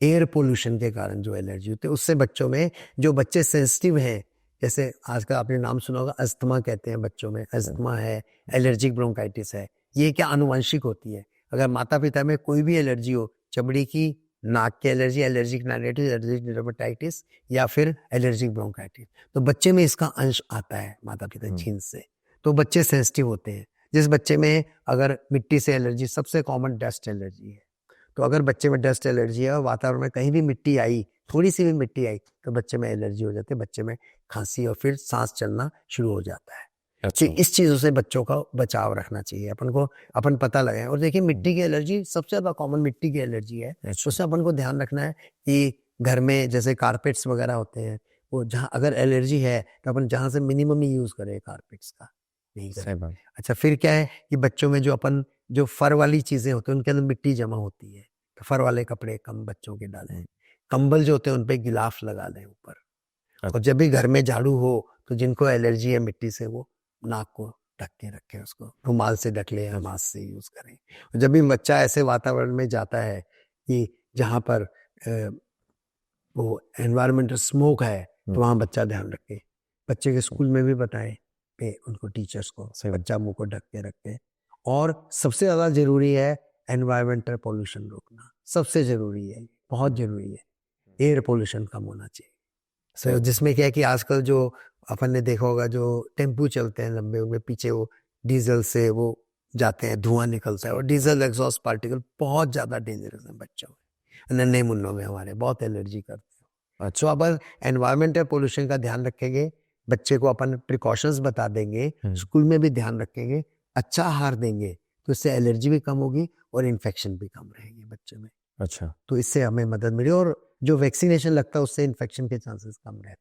एयर पोल्यूशन के कारण जो एलर्जी होती है उससे बच्चों में, जो बच्चे सेंसिटिव हैं, जैसे आजकल आपने नाम सुना होगा अस्थमा कहते हैं बच्चों में, अस्थमा है, एलर्जिक ब्रोंकाइटिस है, ये क्या आनुवंशिक होती है। अगर माता पिता में कोई भी एलर्जी हो, चमड़ी की, नाक की एलर्जी, एलर्जिक नाइटिस, एलर्जिक डर्मेटाइटिस, या फिर एलर्जिक ब्रोंकाइटिस, तो बच्चे में इसका अंश आता है माता पिता जीन से, तो बच्चे सेंसिटिव होते हैं। जिस बच्चे में अगर मिट्टी से एलर्जी, सबसे कॉमन डस्ट एलर्जी है, तो अगर बच्चे में डस्ट एलर्जी है और वातावरण में कहीं भी मिट्टी आई, थोड़ी सी भी मिट्टी आई, तो बच्चे में एलर्जी हो जाती है, बच्चे में खांसी और फिर सांस चलना शुरू हो जाता है। अच्छा। तो इस चीजों से बच्चों का बचाव रखना चाहिए अपन को, अपन पता लगाए। और देखिए मिट्टी की एलर्जी सबसे ज्यादा कॉमन मिट्टी की एलर्जी है, उससे अपन को ध्यान रखना है कि घर में जैसे कारपेट्स वगैरह होते हैं, वो जहाँ अगर एलर्जी है तो अपन जहाँ से मिनिमम ही यूज करें कारपेट्स का, नहीं करें। अच्छा, फिर क्या है कि बच्चों में जो अपन जो फर वाली चीजें होती हैं उनके अंदर मिट्टी जमा होती है, तो फर वाले कपड़े कम बच्चों के डालें, कंबल जो होते हैं उन पे गिलाफ लगा लें ऊपर, और जब भी घर में झाड़ू हो तो जिनको एलर्जी है मिट्टी से वो नाक को ढक के रखें, उसको रुमाल से ढक ले या मास्क से यूज करें। और जब भी बच्चा ऐसे वातावरण में जाता है कि जहाँ पर वो एनवायरमेंटल स्मोक है, तो वहाँ बच्चा ध्यान रखे। बच्चे के स्कूल में भी बताएं पे उनको, टीचर्स को, बच्चा मुंह को ढक के रखे। और सबसे ज्यादा जरूरी है एनवायरमेंटल पोल्यूशन रोकना, सबसे जरूरी है, बहुत जरूरी है। एयर पोल्यूशन कम होना चाहिए। जिसमें क्या है कि आजकल जो अपन ने देखा होगा, जो टेम्पू चलते हैं लंबे, उनमें पीछे वो डीजल से वो जाते हैं, धुआं निकलता है, और डीजल एग्जॉस्ट पार्टिकल बहुत ज्यादा डेंजरस है बच्चों में, नन्हे मुन्नों में हमारे बहुत एलर्जी करते हैं। अच्छा, अपन एनवायरमेंटल पोल्यूशन का ध्यान रखेंगे, बच्चे को अपन प्रिकॉशंस बता देंगे, स्कूल में भी ध्यान रखेंगे, अच्छा आहार देंगे, तो इससे एलर्जी भी कम होगी और इन्फेक्शन भी कम रहेगी बच्चे में। अच्छा। तो इससे हमें मदद मिली, और जो वैक्सीनेशन लगता है उससे इन्फेक्शन के चांसेस कम रहते हैं।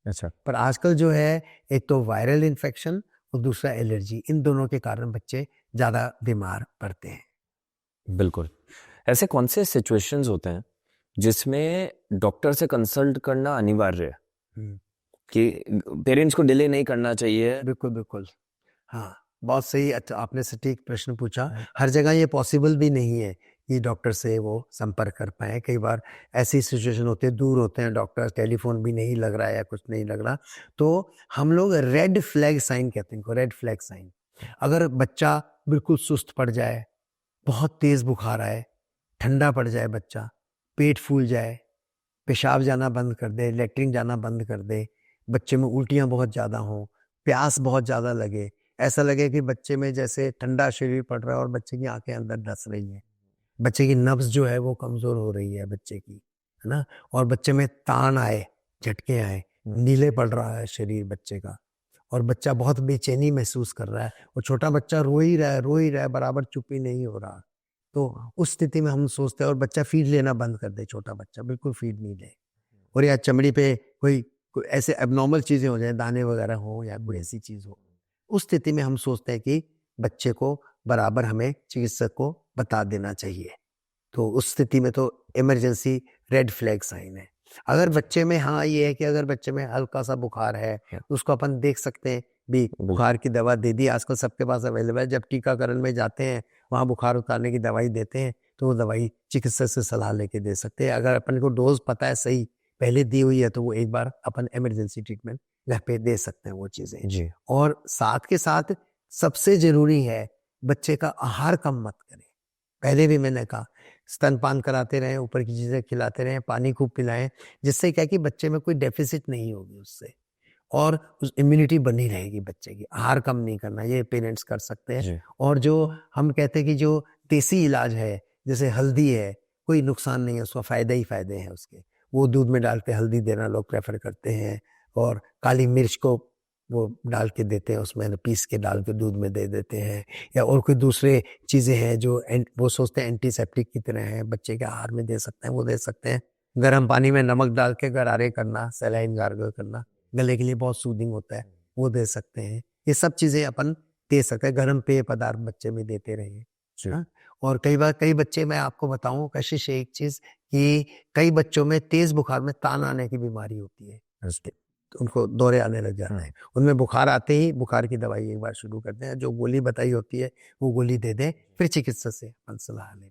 अच्छा। पर आजकल जो है, एक तो वायरल इन्फेक्शन और दूसरा एलर्जी, इन दोनों के कारण बच्चे ज्यादा बीमार पड़ते हैं। बिल्कुल। ऐसे कौन से सिचुएशंस होते हैं जिसमें डॉक्टर से कंसल्ट करना अनिवार्य है, कि पेरेंट्स को डिले नहीं करना चाहिए? बिल्कुल बिल्कुल, हाँ, बहुत सही। अच्छा, आपने सटीक प्रश्न पूछा। हर जगह ये पॉसिबल भी नहीं है कि डॉक्टर से वो संपर्क कर पाए। कई बार ऐसी सिचुएशन होती है, दूर होते हैं डॉक्टर, टेलीफोन भी नहीं लग रहा है या कुछ नहीं लग रहा, तो हम लोग रेड फ्लैग साइन कहते हैं, रेड फ्लैग साइन। अगर बच्चा बिल्कुल सुस्त पड़ जाए, बहुत तेज बुखार आए, ठंडा पड़ जाए बच्चा, पेट फूल जाए, पेशाब जाना बंद कर दे, लेटरिन जाना बंद कर दे, बच्चे में उल्टियां बहुत ज्यादा हों, प्यास बहुत ज्यादा लगे, ऐसा लगे कि बच्चे में जैसे ठंडा शरीर पड़ रहा है और बच्चे की आंखें अंदर धस रही हैं, बच्चे की नब्ज जो है वो कमजोर हो रही है बच्चे की, है ना, और बच्चे में तान आए, झटके आए, नीले पड़ रहा है शरीर बच्चे का, और बच्चा बहुत बेचैनी महसूस कर रहा है, और छोटा बच्चा रो ही रहा है बराबर, चुप ही नहीं हो रहा, तो उस स्थिति में हम सोचते हैं और बच्चा फीड लेना बंद कर दे, छोटा बच्चा बिल्कुल फीड नहीं ले, और या चमड़ी पे कोई ऐसे एबनॉर्मल चीज़ें हो जाए, दाने वगैरह हो या कोई ऐसी चीज़ हो, उस स्थिति में हम सोचते हैं कि बच्चे को बराबर हमें चिकित्सक को बता देना चाहिए। तो उस स्थिति में तो इमरजेंसी रेड फ्लैग साइन है। अगर बच्चे में हाँ ये है कि अगर बच्चे में हल्का सा बुखार है तो उसको अपन देख सकते हैं भी, बुखार की दवा दे दी, आजकल सबके पास अवेलेबल है। जब टीकाकरण में जाते हैं वहाँ बुखार उतारने की दवाई देते हैं तो वो दवाई चिकित्सक से सलाह लेके दे सकते हैं। अगर अपन को डोज पता है सही पहले दी हुई है तो वो एक बार अपन इमरजेंसी ट्रीटमेंट घर पे दे सकते हैं वो चीज़ें जी। और साथ के साथ सबसे जरूरी है बच्चे का आहार कम मत करें। पहले भी मैंने कहा स्तनपान कराते रहें, ऊपर की चीज़ें खिलाते रहें, पानी खूब पिलाएं, जिससे क्या कि बच्चे में कोई डेफिसिट नहीं होगी उससे और उस इम्यूनिटी बनी रहेगी बच्चे की। आहार कम नहीं करना, ये पेरेंट्स कर सकते हैं। जी। और जो हम कहते हैं कि जो देसी इलाज है जैसे हल्दी है, कोई नुकसान नहीं है उसका, फ़ायदे ही फ़ायदे हैं उसके। वो दूध में डाल के हल्दी देना लोग प्रेफर करते हैं और काली मिर्च को वो डाल के देते हैं, उसमें पीस के डाल के दूध में दे देते हैं, या और कोई दूसरे चीज़ें हैं जो वो सोचते हैं एंटीसेप्टिक की तरह हैं, बच्चे के आहार में दे सकते हैं, वो दे सकते हैं। गर्म पानी में नमक डाल के गरारे करना, सलाइन गार्गल करना, गले के लिए बहुत सूदिंग होता है, वो दे सकते हैं। ये सब चीज़ें अपन दे सकते हैं। गर्म पेय पदार्थ बच्चे में देते रहिए। हाँ? और कई बार कई बच्चे, मैं आपको बताऊं कशिश, एक चीज़ कि कई बच्चों में तेज़ बुखार में तान आने की बीमारी होती है, तो उनको दौरे आने लग जाते हैं। उनमें बुखार आते ही बुखार की दवाई एक बार शुरू करते हैं, जो गोली बताई होती है वो गोली दे दें, फिर चिकित्सक से अपन सलाह लें।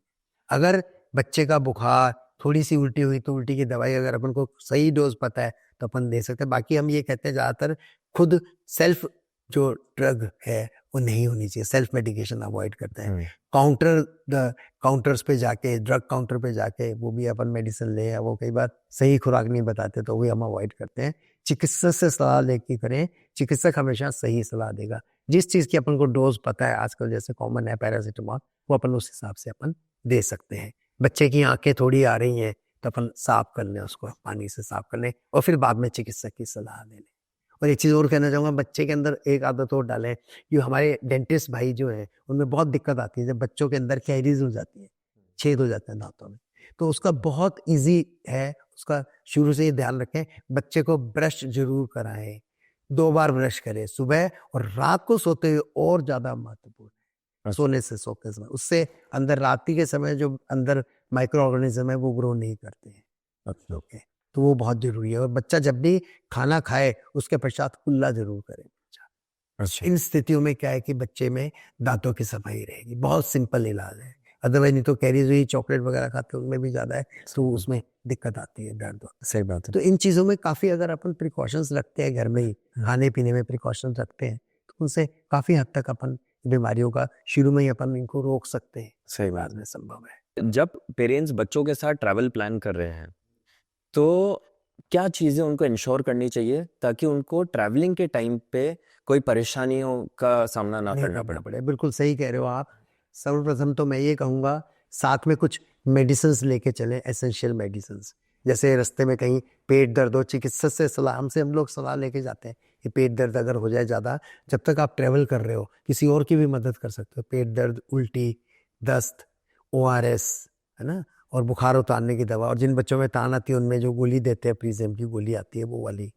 अगर बच्चे का बुखार थोड़ी सी उल्टी हुई तो उल्टी की दवाई अगर अपन को सही डोज पता है तो अपन दे सकते हैं। बाकी हम ये कहते हैं ज़्यादातर खुद सेल्फ जो ड्रग है वो नहीं होनी चाहिए, सेल्फ मेडिकेशन अवॉइड करते हैं। काउंटर्स पे जाके, ड्रग काउंटर पे जाके वो भी अपन मेडिसिन ले, या वो कई बार सही खुराक नहीं बताते तो भी हम अवॉइड करते हैं। चिकित्सक से सलाह लेके करें, चिकित्सक हमेशा सही सलाह देगा। जिस चीज़ की अपन को डोज पता है, आजकल जैसे कॉमन है पैरासिटामॉल, वो अपन उस हिसाब से अपन दे सकते हैं। बच्चे की आंखें थोड़ी आ रही हैं तो अपन साफ कर लें, उसको पानी से साफ कर लें और फिर बाद में चिकित्सक की सलाह ले लें। और एक चीज़ और कहना चाहूँगा, बच्चे के अंदर एक आदत और डालें कि हमारे डेंटिस्ट भाई जो हैं उनमें बहुत दिक्कत आती है जब बच्चों के अंदर कैरीज हो जाती है, छेद हो जाते हैं दांतों में, तो उसका बहुत ईजी है, उसका शुरू से ही ध्यान रखें। बच्चे को ब्रश जरूर कराएं, 2 बार ब्रश करें, सुबह और रात को सोते हुए, और ज़्यादा महत्वपूर्ण है सोने से सोते समय। उससे अंदर रात्रि के समय जो अंदर माइक्रो ऑर्गेनिज्म है वो ग्रो नहीं करते हैं बच्चों के, तो वो बहुत जरूरी है। और बच्चा जब भी खाना खाए उसके पश्चात कुल्ला जरूर करे बच्चा। इन स्थितियों में क्या है कि बच्चे में दांतों की सफाई रहेगी। बहुत सिंपल इलाज है, अदरवाइज नहीं तो कैरीज हुई चॉकलेट वगैरह खाते हैं उनमें भी ज्यादा है तो उसमें दिक्कत आती है, दर्द होता है। सही बात है। तो इन चीजों में काफी अगर अपन प्रिकॉशंस रखते हैं घर में ही, खाने पीने में प्रिकॉशंस रखते हैं, तो उनसे काफी हद तक अपन बीमारियों का शुरू में ही अपन इनको रोक सकते हैं। सही बात बाद में संभव है। जब पेरेंट्स बच्चों के साथ ट्रैवल प्लान कर रहे हैं तो क्या चीज़ें उनको इंश्योर करनी चाहिए ताकि उनको ट्रैवलिंग के टाइम पे कोई परेशानियों का सामना ना करना पड़े? बिल्कुल सही कह रहे हो आप। सर्वप्रथम तो मैं ये कहूँगा साथ में कुछ मेडिसिन्स लेके चलें, एसेंशियल मेडिसिन्स। जैसे रास्ते में कहीं पेट दर्द हो, चिकित्सक से सलाह, हमसे हम लोग सलाह लेके जाते हैं कि पेट दर्द अगर हो जाए ज़्यादा, जब तक आप ट्रैवल कर रहे हो किसी और की भी मदद कर सकते हो। पेट दर्द, उल्टी, दस्त, ORS, है ना, और बुखार उतारने की दवा। और जिन बच्चों में तान आती है उनमें जो गोली देते हैं, प्रीजेम की गोली आती है वो वाली,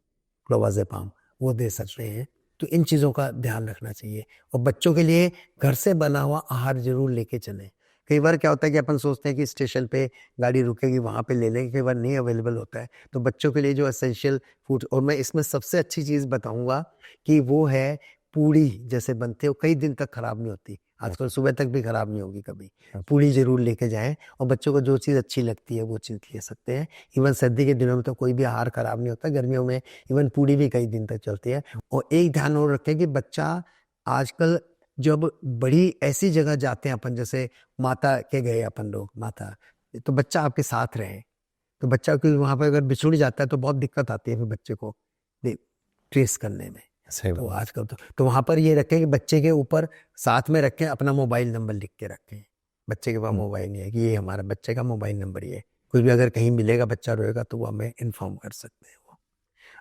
क्लोवाजेपाम, वो दे सकते हैं। तो इन चीज़ों का ध्यान रखना चाहिए। और बच्चों के लिए घर से बना हुआ आहार जरूर लेके चलें। कई बार क्या होता है कि अपन सोचते हैं कि स्टेशन पे गाड़ी रुकेगी वहाँ पे ले लेंगे, कई बार नहीं अवेलेबल होता है। तो बच्चों के लिए जो एसेंशियल फूड, और मैं इसमें सबसे अच्छी चीज़ बताऊँगा कि वो है पूड़ी। जैसे बनते हो कई दिन तक खराब नहीं होती, आजकल सुबह तक भी खराब नहीं होगी कभी। पूड़ी जरूर लेके जाएं और बच्चों को जो चीज़ अच्छी लगती है वो चीज़ ले सकते हैं। इवन सर्दी के दिनों में तो कोई भी आहार खराब नहीं होता, गर्मियों में इवन पूड़ी भी कई दिन तक चलती है। और एक ध्यान और रखें कि बच्चा आजकल जब बड़ी ऐसी जगह जाते हैं अपन, जैसे माता के गए अपन लोग, माता, तो बच्चा आपके साथ रहे। तो बच्चा को वहाँ पर अगर बिछुड़ जाता है तो बहुत दिक्कत आती है फिर बच्चे को ट्रेस करने में। तो आजकल तो वहाँ पर ये रखें कि बच्चे के ऊपर साथ में रखें, अपना मोबाइल नंबर लिख के रखें। बच्चे के पास मोबाइल नहीं है कि ये हमारा बच्चे का मोबाइल नंबर ही है, कुछ भी अगर कहीं मिलेगा बच्चा रोएगा तो वो हमें इन्फॉर्म कर सकते हैं वो।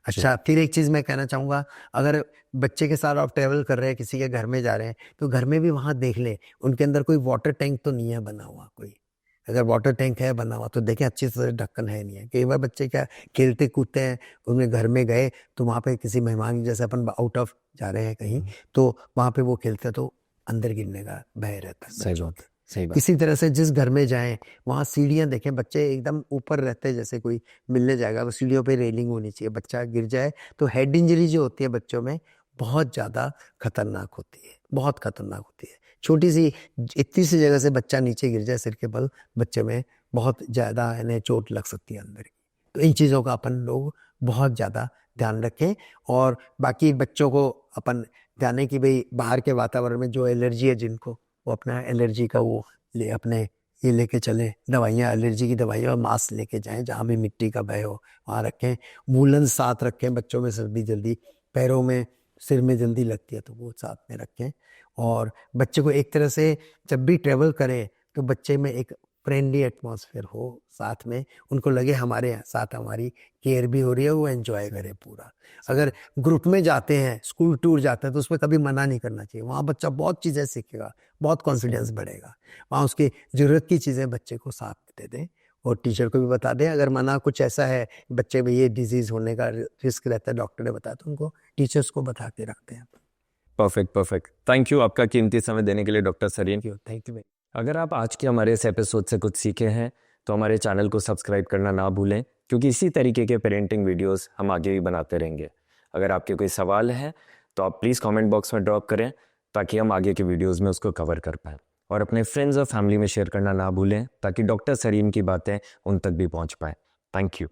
अच्छा, फिर एक चीज़ मैं कहना चाहूँगा, अगर बच्चे के साथ आप ट्रैवल कर रहे हैं, किसी के घर में जा रहे हैं, तो घर में भी वहाँ देख लें, उनके अंदर कोई वाटर टैंक तो नहीं है बना हुआ कोई। अगर वाटर टैंक है बना हुआ तो देखें अच्छी तरह ढक्कन है नहीं है। कई बार बच्चे क्या खेलते कूदते हैं, उनके घर में गए तो वहाँ पे किसी मेहमान जैसे अपन आउट ऑफ जा रहे हैं कहीं, तो वहाँ पे वो खेलते हैं तो अंदर गिरने का भय रहता है सही बच्चों बात, के। सही बात। किसी तरह से जिस घर में जाएं वहाँ सीढ़ियाँ देखें, बच्चे एकदम ऊपर रहते हैं, जैसे कोई मिलने जाएगा तो सीढ़ियों पे रेलिंग होनी चाहिए, बच्चा गिर जाए तो हेड इंजरी जो होती है बच्चों में बहुत ज़्यादा खतरनाक होती है, बहुत खतरनाक होती है। छोटी सी इतनी सी जगह से बच्चा नीचे गिर जाए सिर के बल, बच्चे में बहुत ज़्यादा इन्हें चोट लग सकती है अंदर की। तो इन चीज़ों का अपन लोग बहुत ज़्यादा ध्यान रखें, और बाकी बच्चों को अपन ध्यान दें कि भाई बाहर के वातावरण में जो एलर्जी है जिनको, वो अपना एलर्जी का वो ले अपने ये लेके चलें, दवाइयाँ, एलर्जी की दवाइयाँ, और मास्क लेके जाएं, जहाँ भी मिट्टी का भय हो वहाँ रखें। वूलन साथ रखें, बच्चों में सर्दी जल्दी, पैरों में सिर में जल्दी लगती है तो वो साथ में रखें। और बच्चे को एक तरह से जब भी ट्रैवल करें तो बच्चे में एक फ्रेंडली एटमॉस्फेयर हो साथ में, उनको लगे हमारे साथ हमारी केयर भी हो रही है, वो एंजॉय करे पूरा। अगर ग्रुप में जाते हैं, स्कूल टूर जाते हैं, तो उसमें कभी मना नहीं करना चाहिए। वहाँ बच्चा बहुत चीज़ें सीखेगा, बहुत कॉन्फिडेंस बढ़ेगा। वहाँ उसकी ज़रूरत की चीज़ें बच्चे को साथ में दे दें, और टीचर को भी बता दें। अगर मना कुछ ऐसा है बच्चे में ये डिजीज़ होने का रिस्क रहता है, डॉक्टर ने बताया, तो उनको टीचर्स को बता के रखते हैं। Perfect, perfect. थैंक यू आपका कीमती समय देने के लिए डॉक्टर सरीन। Thank you. अगर आप आज के हमारे इस एपिसोड से कुछ सीखे हैं तो हमारे चैनल को सब्सक्राइब करना ना भूलें, क्योंकि इसी तरीके के पेरेंटिंग वीडियोस हम आगे भी बनाते रहेंगे। अगर आपके कोई सवाल है तो आप प्लीज़ कमेंट बॉक्स में ड्रॉप करें, ताकि हम आगे के वीडियोस में उसको कवर कर पाएँ। और अपने फ्रेंड्स और फैमिली में शेयर करना ना भूलें, ताकि डॉक्टर सरीन की बातें उन तक भी पहुंच पाएँ। Thank you.